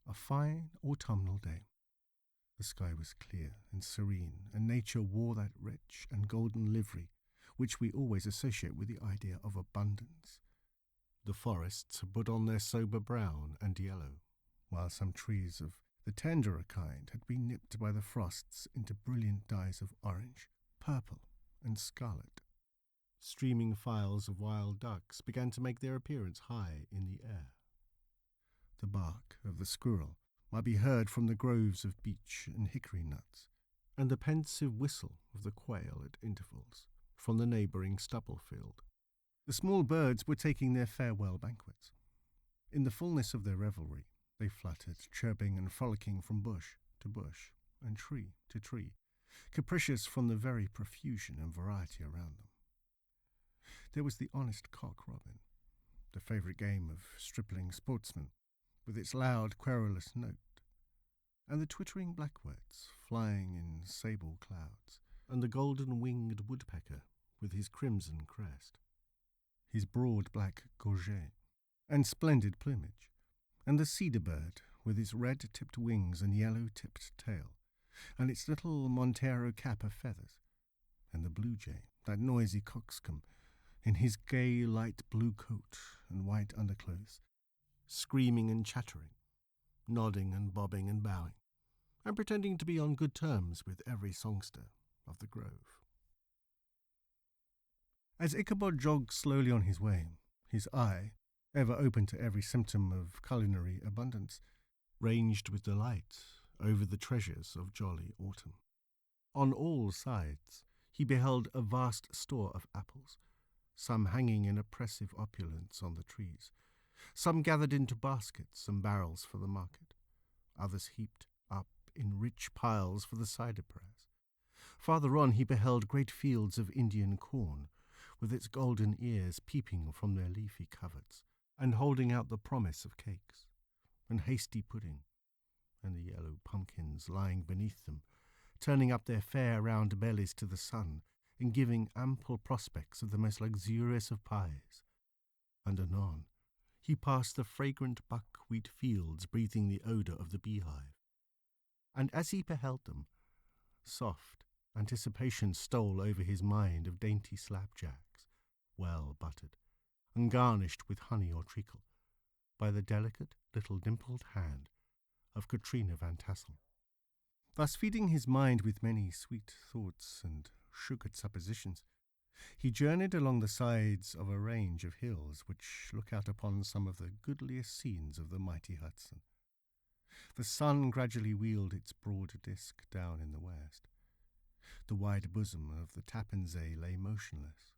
a fine autumnal day. The sky was clear and serene, and nature wore that rich and golden livery which we always associate with the idea of abundance. The forests had put on their sober brown and yellow, while some trees of the tenderer kind had been nipped by the frosts into brilliant dyes of orange, purple, and scarlet. Streaming files of wild ducks began to make their appearance high in the air. The bark of the squirrel might be heard from the groves of beech and hickory nuts, and the pensive whistle of the quail at intervals from the neighbouring stubble field. The small birds were taking their farewell banquets. In the fullness of their revelry, they fluttered, chirping and frolicking from bush to bush and tree to tree, capricious from the very profusion and variety around them. There was the honest cock-robin, the favourite game of stripling sportsmen, with its loud, querulous note. and the twittering blackbirds flying in sable clouds, and the golden-winged woodpecker with his crimson crest, his broad black gorget, and splendid plumage, and the cedar bird with its red-tipped wings and yellow-tipped tail, and its little Montero cap of feathers, and the blue jay, that noisy coxcomb, in his gay light blue coat and white underclothes, screaming and chattering, nodding and bobbing and bowing, and pretending to be on good terms with every songster of the grove. As Ichabod jogged slowly on his way, his eye, ever open to every symptom of culinary abundance, ranged with delight over the treasures of jolly autumn. On all sides he beheld a vast store of apples, some hanging in oppressive opulence on the trees, some gathered into baskets and barrels for the market, others heaped up in rich piles for the cider press. Farther on he beheld great fields of Indian corn, with its golden ears peeping from their leafy coverts, and holding out the promise of cakes, and hasty pudding, and the yellow pumpkins lying beneath them, turning up their fair round bellies to the sun, and giving ample prospects of the most luxurious of pies. And anon he passed the fragrant buckwheat fields breathing the odour of the beehive. And as he beheld them, soft anticipation stole over his mind of dainty slapjacks, well buttered, and garnished with honey or treacle, by the delicate little dimpled hand of Katrina Van Tassel. Thus feeding his mind with many sweet thoughts and sugared suppositions, he journeyed along the sides of a range of hills which look out upon some of the goodliest scenes of the mighty Hudson. The sun gradually wheeled its broad disk down in the west. The wide bosom of the Tappan Zee lay motionless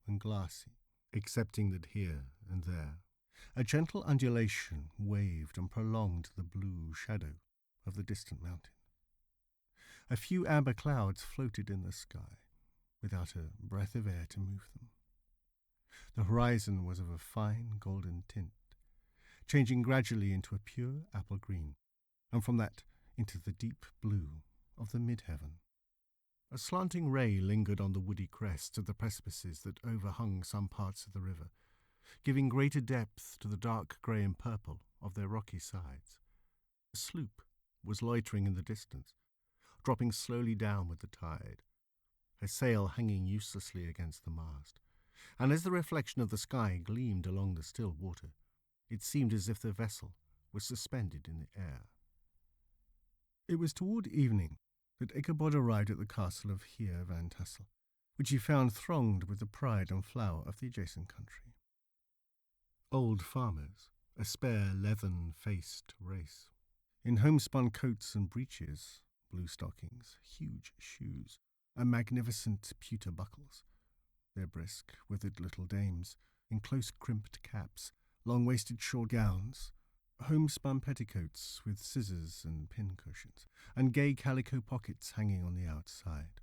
and glassy, excepting that here and there a gentle undulation waved and prolonged the blue shadow of the distant mountain. A few amber clouds floated in the sky, without a breath of air to move them. The horizon was of a fine golden tint, changing gradually into a pure apple green, and from that into the deep blue of the mid-heaven. A slanting ray lingered on the woody crests of the precipices that overhung some parts of the river, giving greater depth to the dark grey and purple of their rocky sides. A sloop was loitering in the distance, dropping slowly down with the tide, her sail hanging uselessly against the mast, and as the reflection of the sky gleamed along the still water, it seemed as if the vessel was suspended in the air. It was toward evening that Ichabod arrived at the castle of Heer Van Tassel, which he found thronged with the pride and flower of the adjacent country. Old farmers, a spare leathern-faced race, in homespun coats and breeches, blue stockings, huge shoes, and magnificent pewter buckles, their brisk, withered little dames, in close-crimped caps, long-waisted short gowns, homespun petticoats with scissors and pin-cushions, and gay calico pockets hanging on the outside.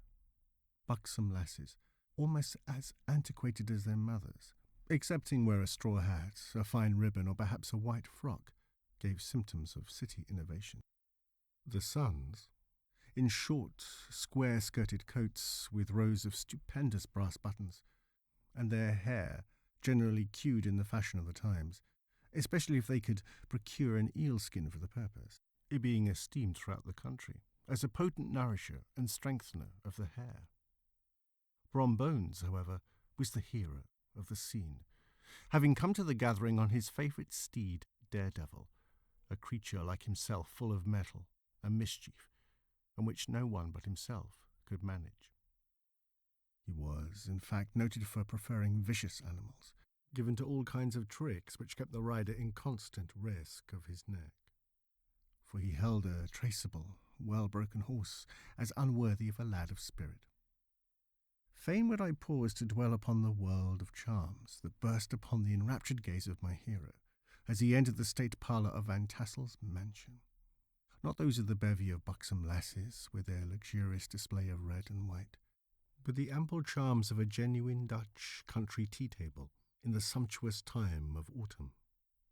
Buxom lasses, almost as antiquated as their mothers, excepting where a straw hat, a fine ribbon, or perhaps a white frock gave symptoms of city innovation. The sons, in short, square-skirted coats with rows of stupendous brass buttons, and their hair generally queued in the fashion of the times, especially if they could procure an eel-skin for the purpose, it being esteemed throughout the country as a potent nourisher and strengthener of the hair. Brom Bones, however, was the hero of the scene, having come to the gathering on his favourite steed, Daredevil, a creature like himself full of mettle and mischief, and which no one but himself could manage. He was, in fact, noted for preferring vicious animals, given to all kinds of tricks which kept the rider in constant risk of his neck. For he held a traceable, well-broken horse as unworthy of a lad of spirit. Fain would I pause to dwell upon the world of charms that burst upon the enraptured gaze of my hero as he entered the state parlour of Van Tassel's mansion. Not those of the bevy of buxom lasses with their luxurious display of red and white, but the ample charms of a genuine Dutch country tea-table in the sumptuous time of autumn.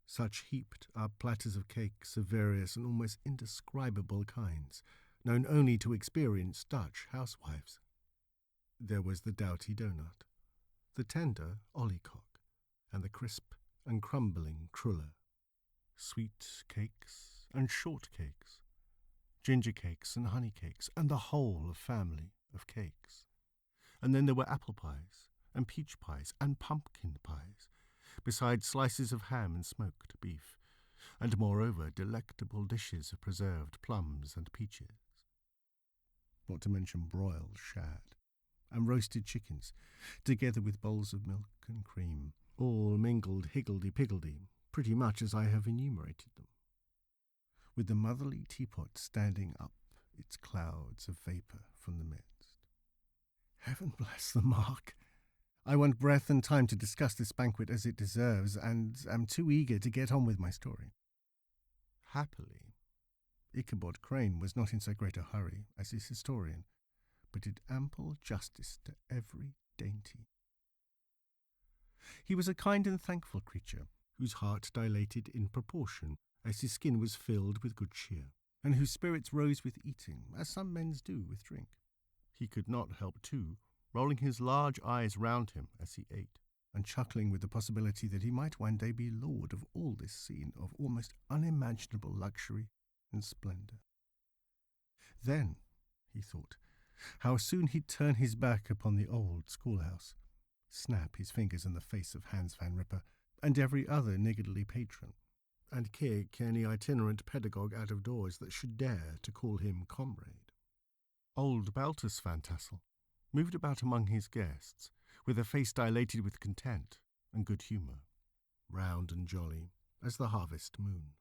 Such heaped up platters of cakes of various and almost indescribable kinds, known only to experienced Dutch housewives. There was the doughty doughnut, the tender oliekoek, and the crisp and crumbling cruller, sweet cakes and short cakes, ginger cakes and honey cakes, and the whole family of cakes. And then there were apple pies, and peach pies, and pumpkin pies, besides slices of ham and smoked beef, and moreover delectable dishes of preserved plums and peaches, not to mention broiled shad, and roasted chickens, together with bowls of milk and cream, all mingled higgledy-piggledy, pretty much as I have enumerated them, with the motherly teapot standing up its clouds of vapour from the midst. Heaven bless the mark! I want breath and time to discuss this banquet as it deserves, and am too eager to get on with my story. Happily, Ichabod Crane was not in so great a hurry as his historian, but did ample justice to every dainty. He was a kind and thankful creature, whose heart dilated in proportion as his skin was filled with good cheer, and whose spirits rose with eating, as some men's do with drink. He could not help, too, rolling his large eyes round him as he ate, and chuckling with the possibility that he might one day be lord of all this scene of almost unimaginable luxury and splendour. Then, he thought, how soon he'd turn his back upon the old schoolhouse, snap his fingers in the face of Hans Van Ripper and every other niggardly patron, and kick any itinerant pedagogue out of doors that should dare to call him comrade. Old Baltus Van Tassel moved about among his guests with a face dilated with content and good humour, round and jolly as the harvest moon.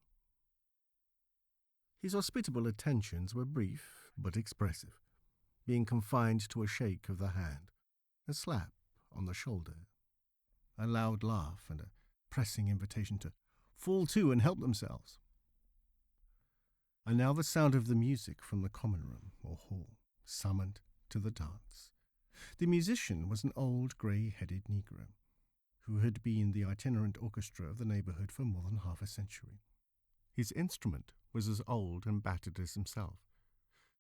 His hospitable attentions were brief but expressive, being confined to a shake of the hand, a slap on the shoulder, a loud laugh, and a pressing invitation to fall to and help themselves. And now the sound of the music from the common room or hall summoned to the dance. The musician was an old grey-headed negro, who had been the itinerant orchestra of the neighbourhood for more than half a century. His instrument was as old and battered as himself.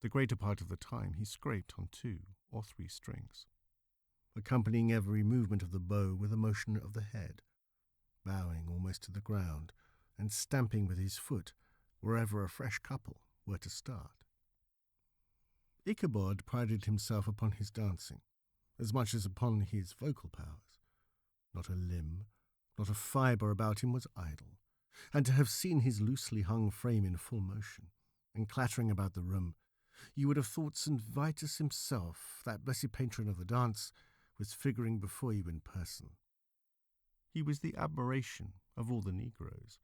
The greater part of the time he scraped on 2 or 3 strings, accompanying every movement of the bow with a motion of the head, bowing almost to the ground, and stamping with his foot wherever a fresh couple were to start. Ichabod prided himself upon his dancing, as much as upon his vocal powers. Not a limb, not a fibre about him was idle, and to have seen his loosely hung frame in full motion, and clattering about the room, you would have thought St. Vitus himself, that blessed patron of the dance, was figuring before you in person. He was the admiration of all the negroes,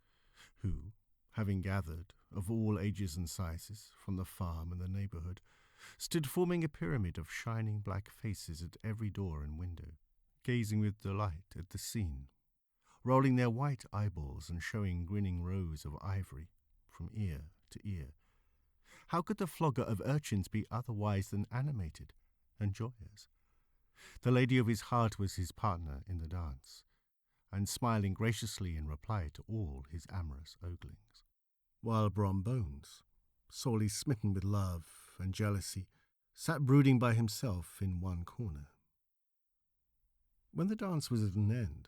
who, having gathered, of all ages and sizes, from the farm and the neighbourhood, stood forming a pyramid of shining black faces at every door and window, gazing with delight at the scene, rolling their white eyeballs and showing grinning rows of ivory from ear to ear. How could the flogger of urchins be otherwise than animated and joyous? The lady of his heart was his partner in the dance, and smiling graciously in reply to all his amorous oglings, while Brom Bones, sorely smitten with love and jealousy, sat brooding by himself in one corner. When the dance was at an end,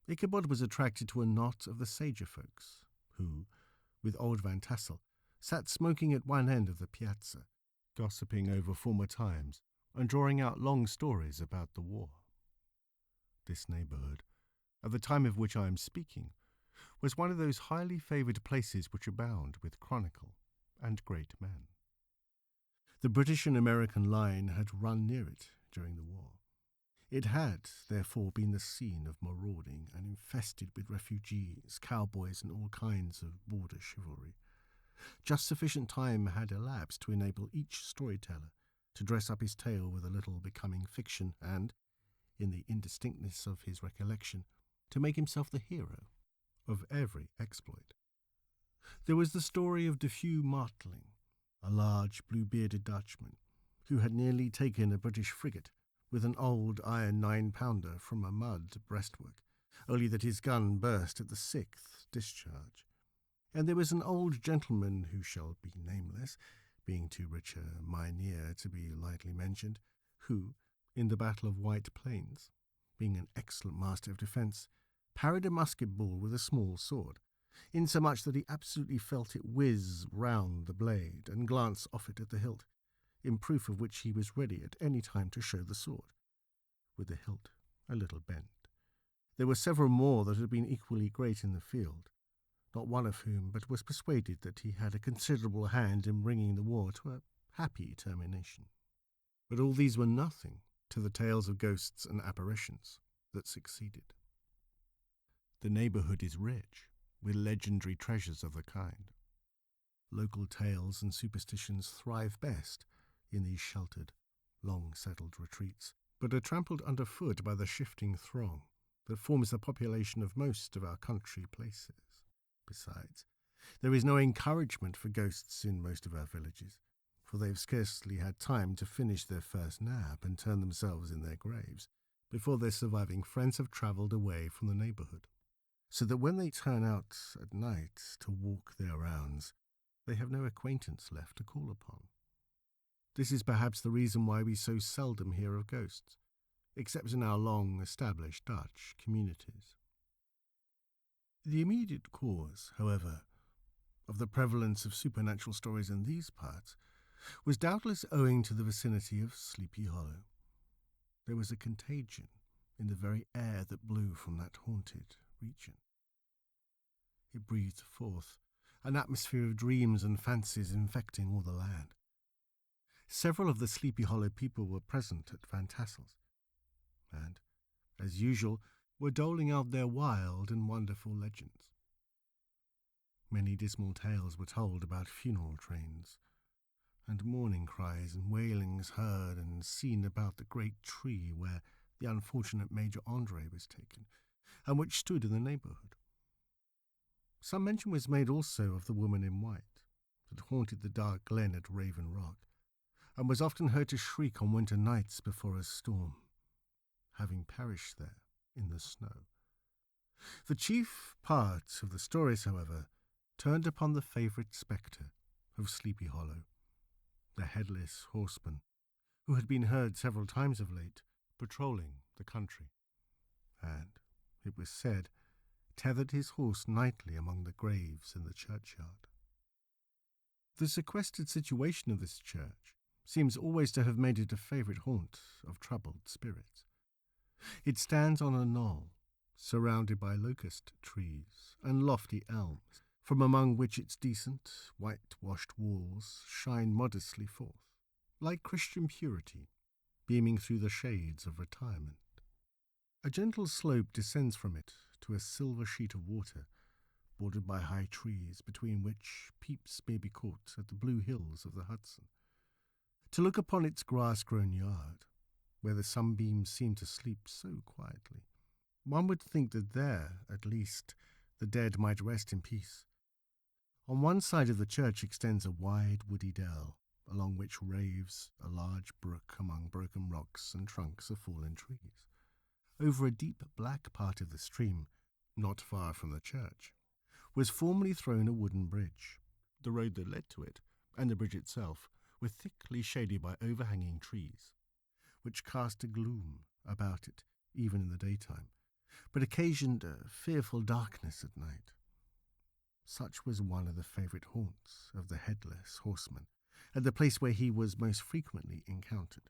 Ichabod was attracted to a knot of the sager folks, who, with old Van Tassel, sat smoking at one end of the piazza, gossiping over former times and drawing out long stories about the war. This neighbourhood, at the time of which I am speaking, was one of those highly favoured places which abound with chronicle and great men. The British and American line had run near it during the war. It had, therefore, been the scene of marauding and infested with refugees, cowboys, and all kinds of border chivalry. Just sufficient time had elapsed to enable each storyteller to dress up his tale with a little becoming fiction and, in the indistinctness of his recollection, to make himself the hero of every exploit. There was the story of de Few Martling, a large blue-bearded Dutchman, who had nearly taken a British frigate with an old iron 9-pounder from a mud breastwork, only that his gun burst at the 6th discharge. And there was an old gentleman who shall be nameless, being too rich a mynheer to be lightly mentioned, who, in the Battle of White Plains, being an excellent master of defence, parried a musket ball with a small sword, insomuch that he absolutely felt it whiz round the blade and glance off it at the hilt, in proof of which he was ready at any time to show the sword, with the hilt a little bent. There were several more that had been equally great in the field, not one of whom but was persuaded that he had a considerable hand in bringing the war to a happy termination. But all these were nothing to the tales of ghosts and apparitions that succeeded. The neighbourhood is rich with legendary treasures of the kind. Local tales and superstitions thrive best in these sheltered, long-settled retreats, but are trampled underfoot by the shifting throng that forms the population of most of our country places. Besides, there is no encouragement for ghosts in most of our villages, for they have scarcely had time to finish their first nap and turn themselves in their graves before their surviving friends have travelled away from the neighbourhood, so that when they turn out at night to walk their rounds, they have no acquaintance left to call upon. This is perhaps the reason why we so seldom hear of ghosts, except in our long-established Dutch communities. The immediate cause, however, of the prevalence of supernatural stories in these parts was doubtless owing to the vicinity of Sleepy Hollow. There was a contagion in the very air that blew from that haunted region. It breathed forth an atmosphere of dreams and fancies infecting all the land. Several of the Sleepy Hollow people were present at Van Tassel's, and, as usual, were doling out their wild and wonderful legends. Many dismal tales were told about funeral trains, and mourning cries and wailings heard and seen about the great tree where the unfortunate Major Andre was taken, and which stood in the neighbourhood. Some mention was made also of the woman in white that haunted the dark glen at Raven Rock, and was often heard to shriek on winter nights before a storm, having perished there in the snow. The chief part of the stories, however, turned upon the favourite spectre of Sleepy Hollow, the headless horseman, who had been heard several times of late patrolling the country, and, it was said, tethered his horse nightly among the graves in the churchyard. The sequestered situation of this church seems always to have made it a favourite haunt of troubled spirits. It stands on a knoll, surrounded by locust trees and lofty elms, from among which its decent, whitewashed walls shine modestly forth, like Christian purity, beaming through the shades of retirement. A gentle slope descends from it to a silver sheet of water, bordered by high trees, between which peeps may be caught at the blue hills of the Hudson. To look upon its grass-grown yard, where the sunbeams seem to sleep so quietly, one would think that there, at least, the dead might rest in peace. On one side of the church extends a wide woody dell, along which raves a large brook among broken rocks and trunks of fallen trees. Over a deep black part of the stream, not far from the church, was formerly thrown a wooden bridge. The road that led to it, and the bridge itself, were thickly shaded by overhanging trees, which cast a gloom about it even in the daytime, but occasioned a fearful darkness at night. Such was one of the favourite haunts of the headless horseman, and the place where he was most frequently encountered.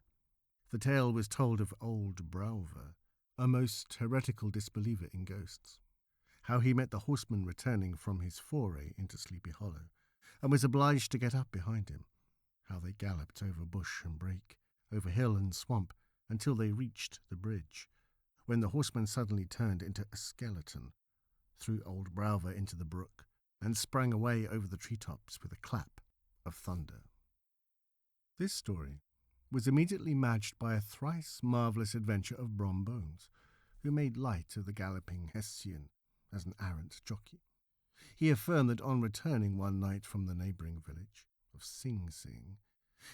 The tale was told of old Brouwer, a most heretical disbeliever in ghosts, how he met the horseman returning from his foray into Sleepy Hollow, and was obliged to get up behind him, how they galloped over bush and brake, over hill and swamp, until they reached the bridge, when the horseman suddenly turned into a skeleton, threw old Brouwer into the brook, and sprang away over the treetops with a clap of thunder. This story was immediately matched by a thrice marvellous adventure of Brom Bones, who made light of the galloping Hessian as an arrant jockey. He affirmed that on returning one night from the neighbouring village of Sing Sing,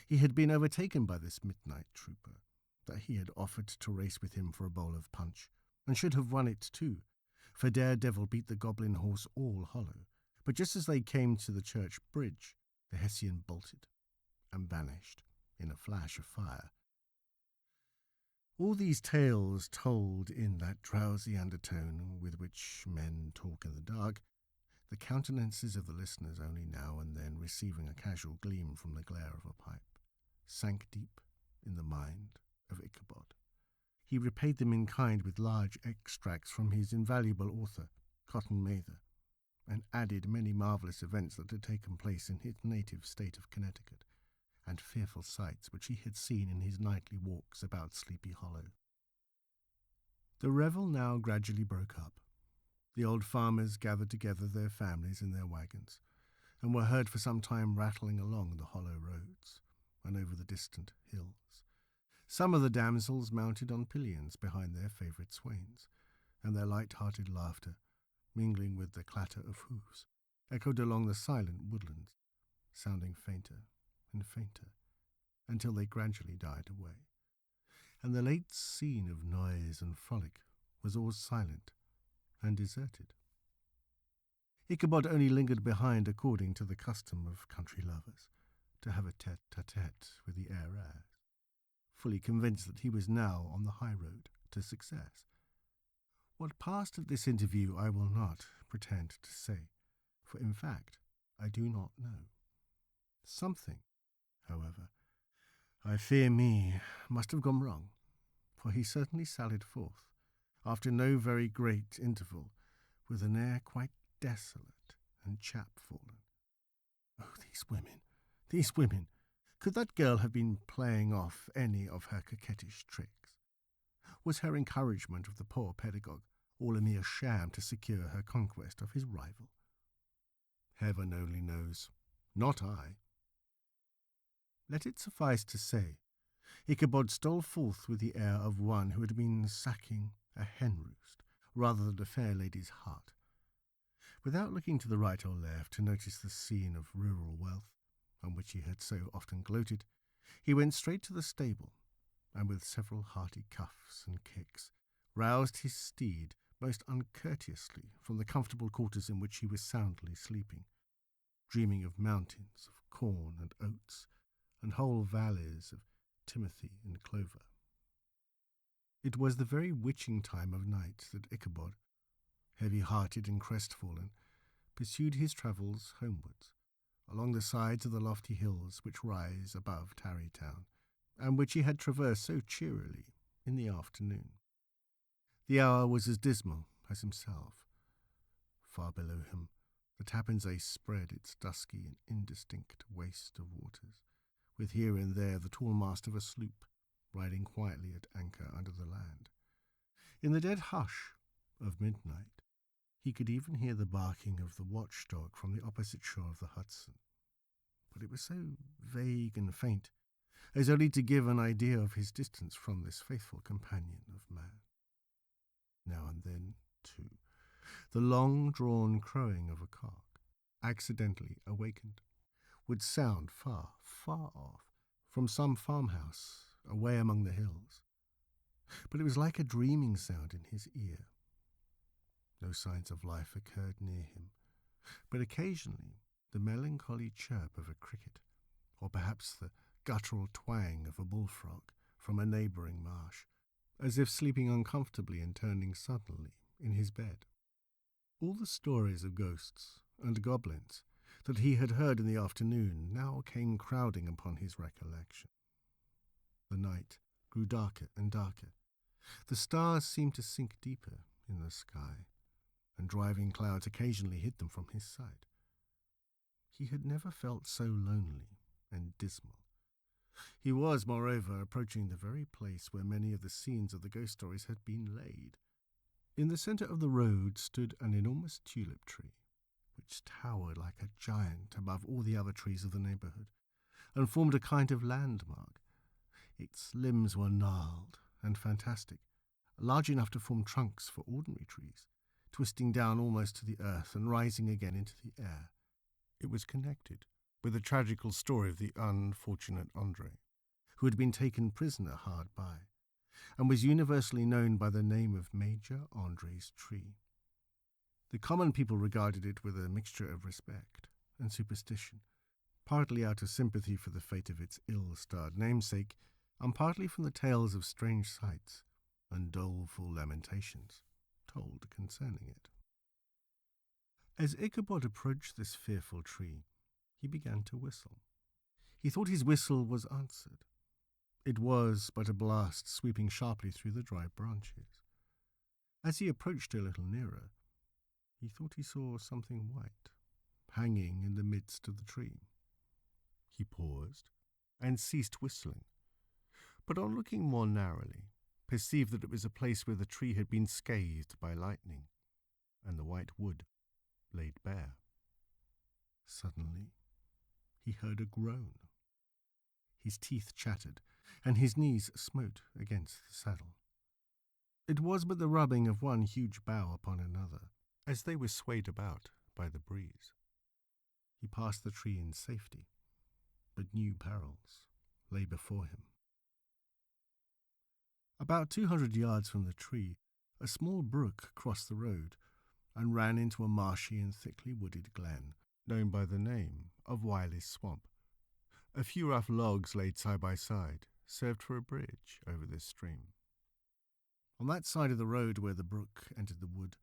he had been overtaken by this midnight trooper, that he had offered to race with him for a bowl of punch, and should have won it too, for Daredevil beat the goblin horse all hollow. But just as they came to the church bridge, the Hessian bolted and vanished in a flash of fire. All these tales told in that drowsy undertone with which men talk in the dark, the countenances of the listeners only now and then receiving a casual gleam from the glare of a pipe, sank deep in the mind of Ichabod. He repaid them in kind with large extracts from his invaluable author, Cotton Mather, and added many marvellous events that had taken place in his native state of Connecticut, and fearful sights which he had seen in his nightly walks about Sleepy Hollow. The revel now gradually broke up. The old farmers gathered together their families in their wagons, and were heard for some time rattling along the hollow roads and over the distant hills. Some of the damsels mounted on pillions behind their favourite swains, and their light-hearted laughter, mingling with the clatter of hoofs, echoed along the silent woodlands, sounding fainter and fainter, until they gradually died away, and the late scene of noise and frolic was all silent and deserted. Ichabod only lingered behind according to the custom of country lovers, to have a tete-a-tete with the heiress, fully convinced that he was now on the high road to success. What passed at this interview I will not pretend to say, for in fact I do not know. Something, however, I fear me, must have gone wrong, for he certainly sallied forth, after no very great interval, with an air quite desolate and chapfallen. Oh, these women! Could that girl have been playing off any of her coquettish tricks? Was her encouragement of the poor pedagogue all a mere sham to secure her conquest of his rival? Heaven only knows, not I. Let it suffice to say, Ichabod stole forth with the air of one who had been sacking a hen-roost rather than a fair lady's heart. Without looking to the right or left to notice the scene of rural wealth, on which he had so often gloated, he went straight to the stable, and with several hearty cuffs and kicks, roused his steed most uncourteously from the comfortable quarters in which he was soundly sleeping, dreaming of mountains of corn and oats, and whole valleys of timothy and clover. It was the very witching time of night that Ichabod, heavy-hearted and crestfallen, pursued his travels homewards, along the sides of the lofty hills which rise above Tarry Town, and which he had traversed so cheerily in the afternoon. The hour was as dismal as himself. Far below him, the Tappan Zee spread its dusky and indistinct waste of waters, with here and there the tall mast of a sloop riding quietly at anchor under the land. In the dead hush of midnight, he could even hear the barking of the watchdog from the opposite shore of the Hudson, but it was so vague and faint as only to give an idea of his distance from this faithful companion of man. Now and then, too, the long-drawn crowing of a cock, accidentally awakened, would sound far, far off, from some farmhouse away among the hills, but it was like a dreaming sound in his ear. No signs of life occurred near him, but occasionally the melancholy chirp of a cricket, or perhaps the guttural twang of a bullfrog from a neighbouring marsh, as if sleeping uncomfortably and turning suddenly in his bed. All the stories of ghosts and goblins that he had heard in the afternoon now came crowding upon his recollection. The night grew darker and darker. The stars seemed to sink deeper in the sky, and driving clouds occasionally hid them from his sight. He had never felt so lonely and dismal. He was, moreover, approaching the very place where many of the scenes of the ghost stories had been laid. In the centre of the road stood an enormous tulip tree, which towered like a giant above all the other trees of the neighbourhood, and formed a kind of landmark. Its limbs were gnarled and fantastic, large enough to form trunks for ordinary trees, twisting down almost to the earth and rising again into the air. It was connected with the tragical story of the unfortunate Andre, who had been taken prisoner hard by, and was universally known by the name of Major Andre's Tree. The common people regarded it with a mixture of respect and superstition, partly out of sympathy for the fate of its ill-starred namesake, and partly from the tales of strange sights and doleful lamentations told concerning it. As Ichabod approached this fearful tree, he began to whistle. He thought his whistle was answered. It was but a blast sweeping sharply through the dry branches. As he approached a little nearer, he thought he saw something white hanging in the midst of the tree. He paused and ceased whistling, but on looking more narrowly, perceived that it was a place where the tree had been scathed by lightning, and the white wood laid bare. Suddenly, he heard a groan. His teeth chattered, and his knees smote against the saddle. It was but the rubbing of one huge bough upon another, as they were swayed about by the breeze. He passed the tree in safety, but new perils lay before him. About 200 yards from the tree, a small brook crossed the road and ran into a marshy and thickly wooded glen, known by the name of Wiley's Swamp. A few rough logs laid side by side served for a bridge over this stream. On that side of the road where the brook entered the wood,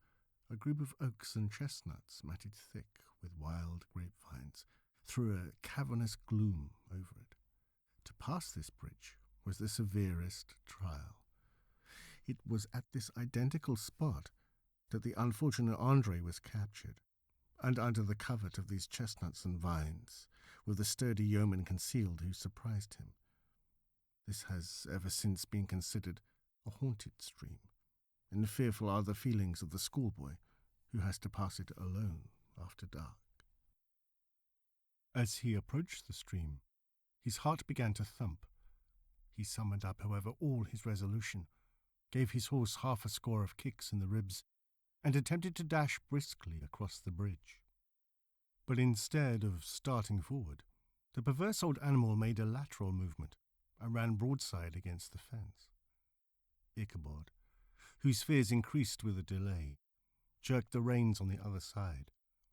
a group of oaks and chestnuts matted thick with wild grapevines threw a cavernous gloom over it. To pass this bridge was the severest trial. It was at this identical spot that the unfortunate Andre was captured, and under the covert of these chestnuts and vines were the sturdy yeomen concealed who surprised him. This has ever since been considered a haunted stream, and fearful are the feelings of the schoolboy who has to pass it alone after dark. As he approached the stream, his heart began to thump. He summoned up, however, all his resolution, gave his horse half a score of kicks in the ribs, and attempted to dash briskly across the bridge. But instead of starting forward, the perverse old animal made a lateral movement and ran broadside against the fence. Ichabod, whose fears increased with the delay, jerked the reins on the other side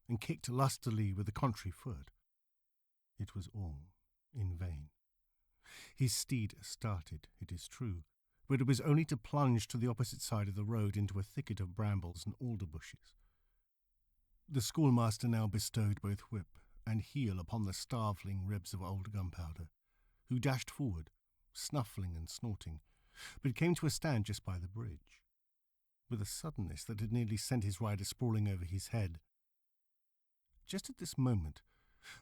and kicked lustily with the contrary foot. It was all in vain. His steed started, it is true, but it was only to plunge to the opposite side of the road into a thicket of brambles and alder bushes. The schoolmaster now bestowed both whip and heel upon the starveling ribs of old Gunpowder, who dashed forward, snuffling and snorting, but came to a stand just by the bridge, with a suddenness that had nearly sent his rider sprawling over his head. Just at this moment,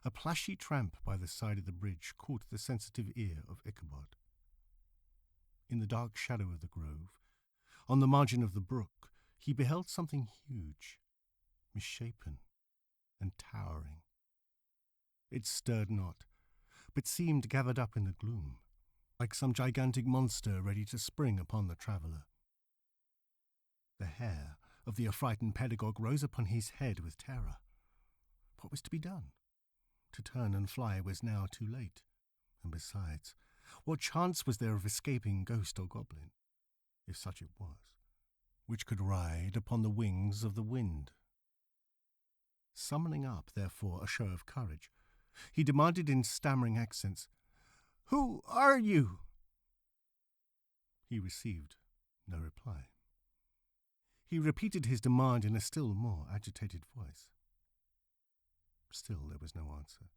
a plashy tramp by the side of the bridge caught the sensitive ear of Ichabod. In the dark shadow of the grove, on the margin of the brook, he beheld something huge, misshapen, and towering. It stirred not, but seemed gathered up in the gloom, like some gigantic monster ready to spring upon the traveller. The hair of the affrighted pedagogue rose upon his head with terror. What was to be done? To turn and fly was now too late, and besides, what chance was there of escaping ghost or goblin, if such it was, which could ride upon the wings of the wind? Summoning up, therefore, a show of courage, he demanded in stammering accents, "Who are you?" He received no reply. He repeated his demand in a still more agitated voice. Still there was no answer.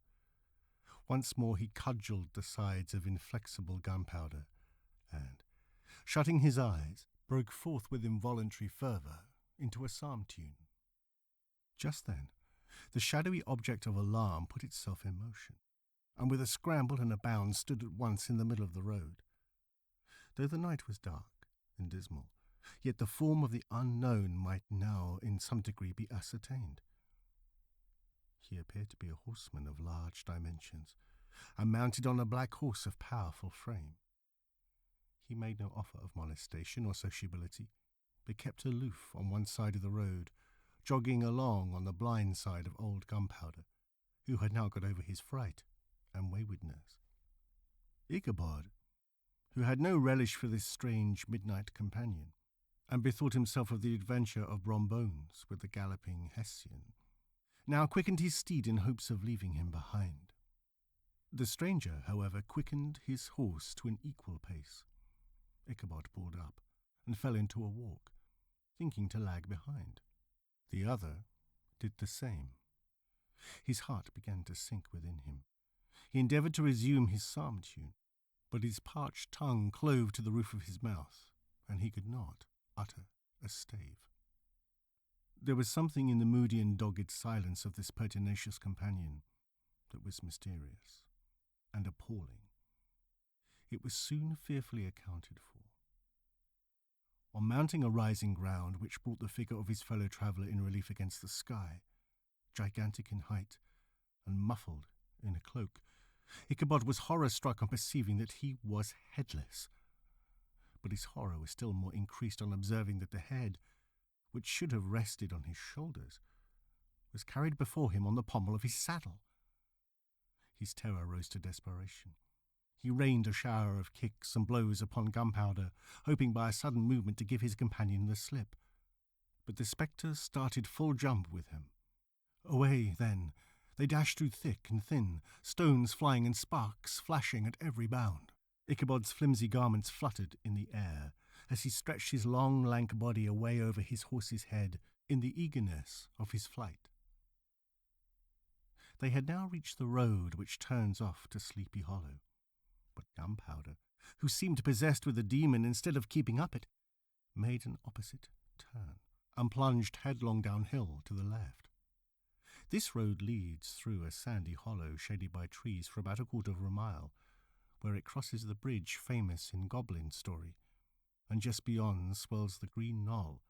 Once more he cudgelled the sides of inflexible Gunpowder, and, shutting his eyes, broke forth with involuntary fervour into a psalm tune. Just then, the shadowy object of alarm put itself in motion, and with a scramble and a bound stood at once in the middle of the road. Though the night was dark and dismal, yet the form of the unknown might now in some degree be ascertained. He appeared to be a horseman of large dimensions, and mounted on a black horse of powerful frame. He made no offer of molestation or sociability, but kept aloof on one side of the road, jogging along on the blind side of old Gunpowder, who had now got over his fright and waywardness. Ichabod, who had no relish for this strange midnight companion, and bethought himself of the adventure of Brombones with the galloping Hessian, now quickened his steed in hopes of leaving him behind. The stranger, however, quickened his horse to an equal pace. Ichabod pulled up and fell into a walk, thinking to lag behind. The other did the same. His heart began to sink within him. He endeavoured to resume his psalm tune, but his parched tongue clove to the roof of his mouth, and he could not utter a stave. There was something in the moody and dogged silence of this pertinacious companion that was mysterious and appalling. It was soon fearfully accounted for. On mounting a rising ground which brought the figure of his fellow traveller in relief against the sky, gigantic in height and muffled in a cloak, Ichabod was horror-struck on perceiving that he was headless. But his horror was still more increased on observing that the head, which should have rested on his shoulders, was carried before him on the pommel of his saddle. His terror rose to desperation. He rained a shower of kicks and blows upon Gunpowder, hoping by a sudden movement to give his companion the slip. But the spectre started full jump with him. Away, then, they dashed through thick and thin, stones flying and sparks flashing at every bound. Ichabod's flimsy garments fluttered in the air as he stretched his long, lank body away over his horse's head in the eagerness of his flight. They had now reached the road which turns off to Sleepy Hollow, but Gunpowder, who seemed possessed with a demon instead of keeping up it, made an opposite turn and plunged headlong downhill to the left. This road leads through a sandy hollow shaded by trees for about a quarter of a mile, where it crosses the bridge famous in goblin story, and just beyond swells the green knoll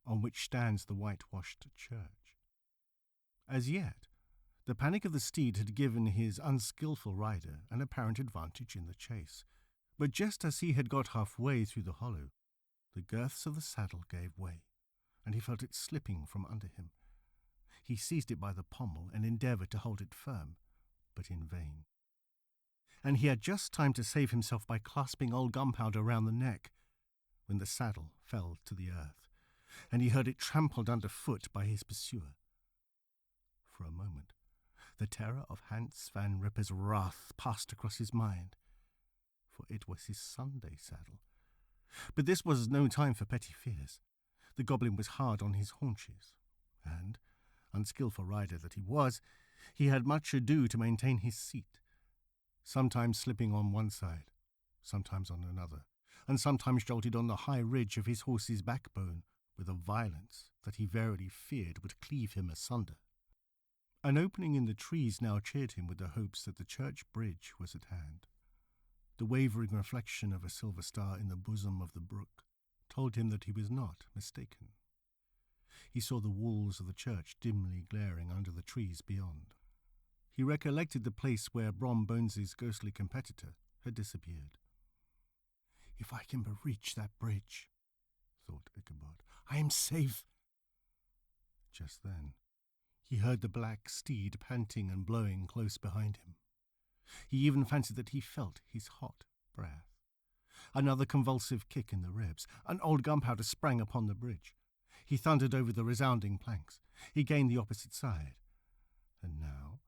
on which stands the whitewashed church. As yet, the panic of the steed had given his unskilful rider an apparent advantage in the chase, but just as he had got halfway through the hollow, the girths of the saddle gave way, and he felt it slipping from under him. He seized it by the pommel and endeavoured to hold it firm, but in vain. And he had just time to save himself by clasping old Gunpowder round the neck, when the saddle fell to the earth, and he heard it trampled underfoot by his pursuer. For a moment, the terror of Hans Van Ripper's wrath passed across his mind, for it was his Sunday saddle. But this was no time for petty fears. The goblin was hard on his haunches, and, unskilful rider that he was, he had much ado to maintain his seat, sometimes slipping on one side, sometimes on another, and sometimes jolted on the high ridge of his horse's backbone with a violence that he verily feared would cleave him asunder. An opening in the trees now cheered him with the hopes that the church bridge was at hand. The wavering reflection of a silver star in the bosom of the brook told him that he was not mistaken. He saw the walls of the church dimly glaring under the trees beyond. He recollected the place where Brombones's ghostly competitor had disappeared. "If I can but reach that bridge," thought Ichabod, "I am safe." Just then, he heard the black steed panting and blowing close behind him. He even fancied that he felt his hot breath. Another convulsive kick in the ribs, and old Gunpowder sprang upon the bridge. He thundered over the resounding planks. He gained the opposite side. And now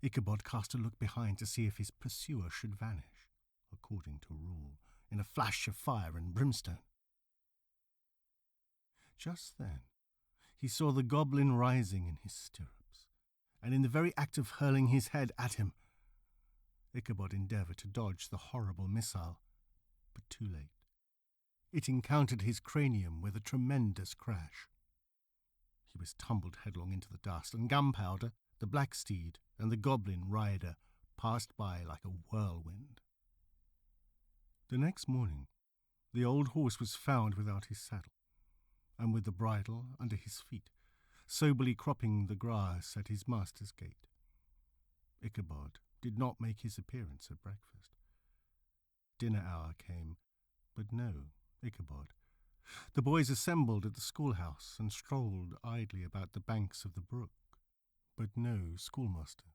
Ichabod cast a look behind to see if his pursuer should vanish, according to rule, in a flash of fire and brimstone. Just then he saw the goblin rising in his stirrups, and in the very act of hurling his head at him. Ichabod endeavoured to dodge the horrible missile, but too late. It encountered his cranium with a tremendous crash. He was tumbled headlong into the dust, and Gunpowder, the black steed, and the goblin rider passed by like a whirlwind. The next morning, the old horse was found without his saddle, and with the bridle under his feet, soberly cropping the grass at his master's gate. Ichabod did not make his appearance at breakfast. Dinner hour came, but no Ichabod. The boys assembled at the schoolhouse and strolled idly about the banks of the brook, but no schoolmaster.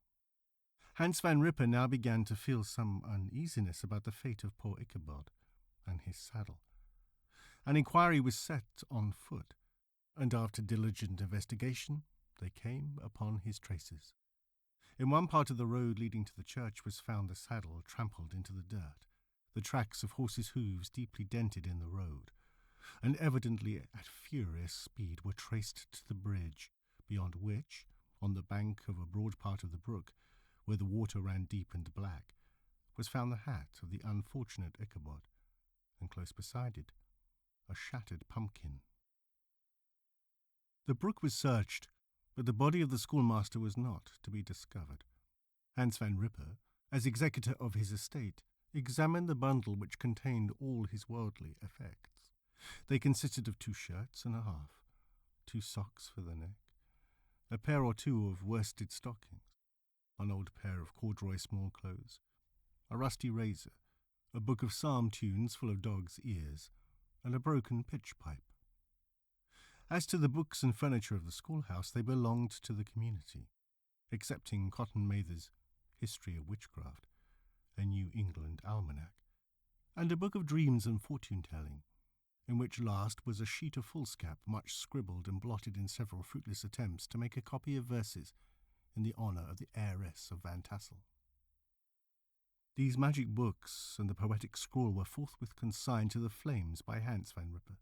Hans Van Ripper now began to feel some uneasiness about the fate of poor Ichabod and his saddle, An inquiry was set on foot, and after diligent investigation, they came upon his traces. In one part of the road leading to the church was found the saddle trampled into the dirt, the tracks of horses' hooves deeply dented in the road, and evidently at furious speed were traced to the bridge, beyond which, on the bank of a broad part of the brook, where the water ran deep and black, was found the hat of the unfortunate Ichabod, and close beside it, a shattered pumpkin. The brook was searched, but the body of the schoolmaster was not to be discovered. Hans Van Ripper, as executor of his estate, examined the bundle which contained all his worldly effects. They consisted of 2 shirts and a half, 2 socks for the neck, a pair or 2 of worsted stockings, an old pair of corduroy small clothes, a rusty razor, a book of psalm tunes full of dog's ears, and a broken pitch pipe. As to the books and furniture of the schoolhouse, they belonged to the community, excepting Cotton Mather's History of Witchcraft, a New England almanac, and a book of dreams and fortune-telling, in which last was a sheet of foolscap much scribbled and blotted in several fruitless attempts to make a copy of verses in the honour of the heiress of Van Tassel. These magic books and the poetic scroll were forthwith consigned to the flames by Hans Van Ripper,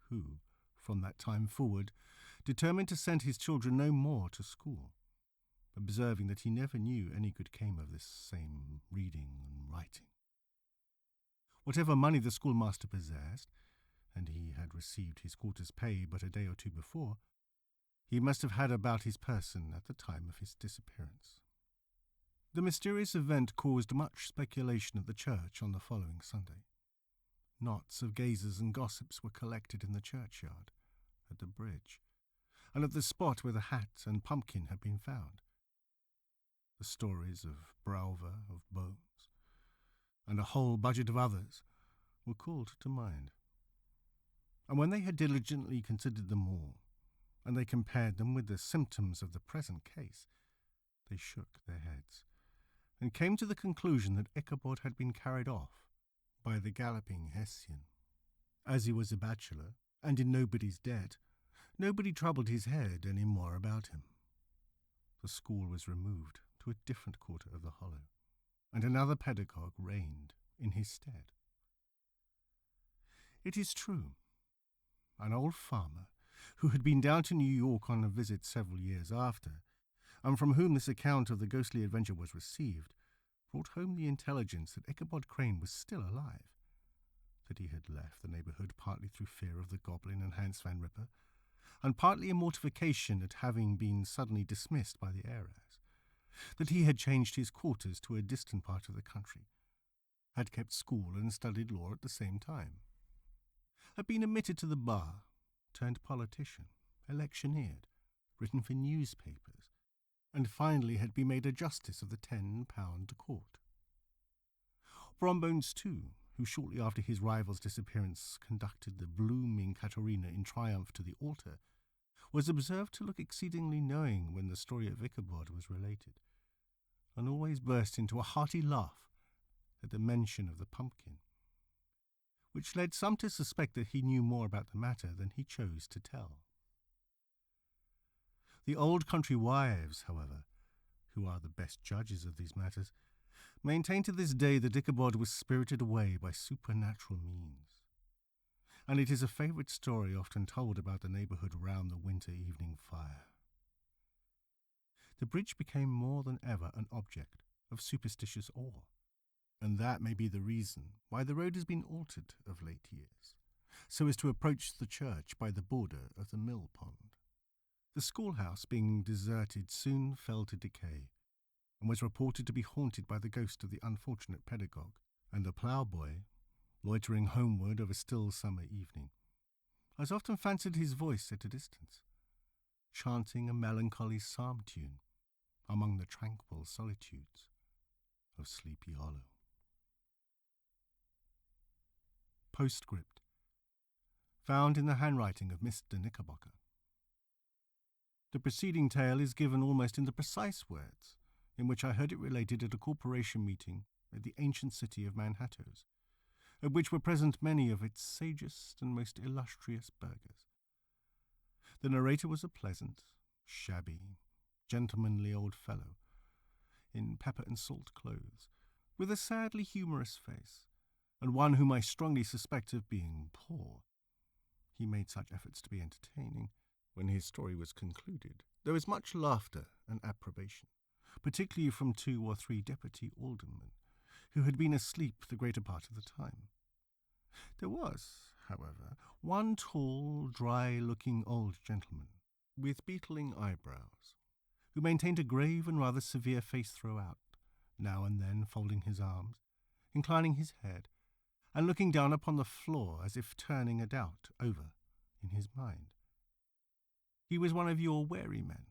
who, from that time forward, determined to send his children no more to school, observing that he never knew any good came of this same reading and writing. Whatever money the schoolmaster possessed, and he had received his quarter's pay but a day or 2 before, he must have had about his person at the time of his disappearance. The mysterious event caused much speculation at the church on the following Sunday. Knots of gazers and gossips were collected in the churchyard, at the bridge, and at the spot where the hat and pumpkin had been found. The stories of Browver, of Bones, and a whole budget of others were called to mind. And when they had diligently considered them all, and they compared them with the symptoms of the present case, they shook their heads, and came to the conclusion that Ichabod had been carried off by the galloping Hessian. As he was a bachelor, and in nobody's debt, nobody troubled his head any more about him. The school was removed to a different quarter of the hollow, and another pedagogue reigned in his stead. It is true, an old farmer, who had been down to New York on a visit several years after, and from whom this account of the ghostly adventure was received, brought home the intelligence that Ichabod Crane was still alive, that he had left the neighbourhood partly through fear of the goblin and Hans Van Ripper, and partly in mortification at having been suddenly dismissed by the heiress, that he had changed his quarters to a distant part of the country, had kept school and studied law at the same time, had been admitted to the bar, turned politician, electioneered, written for newspapers, and finally had been made a justice of the £10 court. Brombones, too, who shortly after his rival's disappearance conducted the blooming Katrina in triumph to the altar, was observed to look exceedingly knowing when the story of Ichabod was related, and always burst into a hearty laugh at the mention of the pumpkin, which led some to suspect that he knew more about the matter than he chose to tell. The old country wives, however, who are the best judges of these matters, maintain to this day that Ichabod was spirited away by supernatural means, and it is a favourite story often told about the neighbourhood round the winter evening fire. The bridge became more than ever an object of superstitious awe, and that may be the reason why the road has been altered of late years, so as to approach the church by the border of the mill pond. The schoolhouse, being deserted, soon fell to decay, and was reported to be haunted by the ghost of the unfortunate pedagogue, and the ploughboy, loitering homeward of a still summer evening, has often fancied his voice at a distance, chanting a melancholy psalm tune among the tranquil solitudes of Sleepy Hollow. Postscript, found in the handwriting of Mr. Knickerbocker. The preceding tale is given almost in the precise words in which I heard it related at a corporation meeting at the ancient city of Manhattan, at which were present many of its sagest and most illustrious burghers. The narrator was a pleasant, shabby, gentlemanly old fellow, in pepper and salt clothes, with a sadly humorous face, and one whom I strongly suspect of being poor. He made such efforts to be entertaining. When his story was concluded, there was much laughter and approbation, particularly from 2 or 3 deputy aldermen, who had been asleep the greater part of the time. There was, however, one tall, dry-looking old gentleman, with beetling eyebrows, who maintained a grave and rather severe face throughout, now and then folding his arms, inclining his head, and looking down upon the floor as if turning a doubt over in his mind. He was one of your wary men,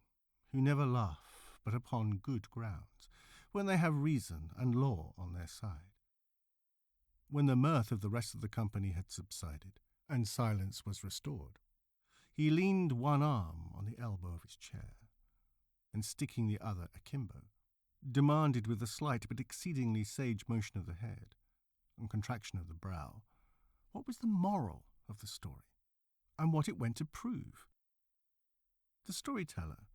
who never laugh but upon good grounds, when they have reason and law on their side. When the mirth of the rest of the company had subsided, and silence was restored, he leaned one arm on the elbow of his chair, and sticking the other akimbo, demanded with a slight but exceedingly sage motion of the head and contraction of the brow what was the moral of the story, and what it went to prove. The storyteller,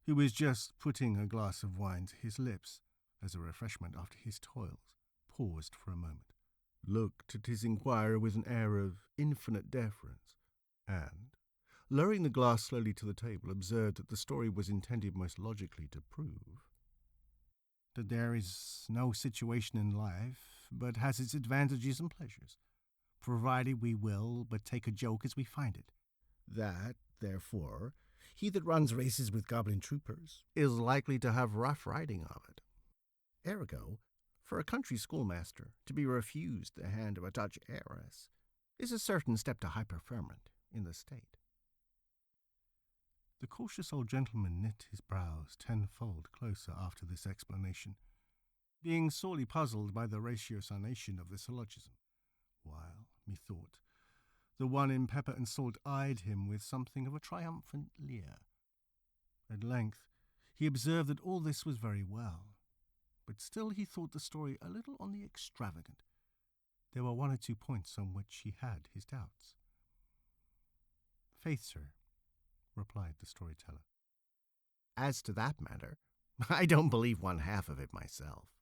who was just putting a glass of wine to his lips as a refreshment after his toils, paused for a moment, looked at his inquirer with an air of infinite deference, and, lowering the glass slowly to the table, observed that the story was intended most logically to prove that there is no situation in life but has its advantages and pleasures, provided we will but take a joke as we find it. That, therefore, he that runs races with goblin troopers is likely to have rough riding of it. Ergo, for a country schoolmaster to be refused the hand of a Dutch heiress is a certain step to high preferment in the state. The cautious old gentleman knit his brows tenfold closer after this explanation, being sorely puzzled by the ratiocination of the syllogism, while, methought, the one in pepper and salt eyed him with something of a triumphant leer. At length he observed that all this was very well, but still he thought the story a little on the extravagant. There were 1 or 2 points on which he had his doubts. "Faith, sir," replied the storyteller, "as to that matter, I don't believe one half of it myself.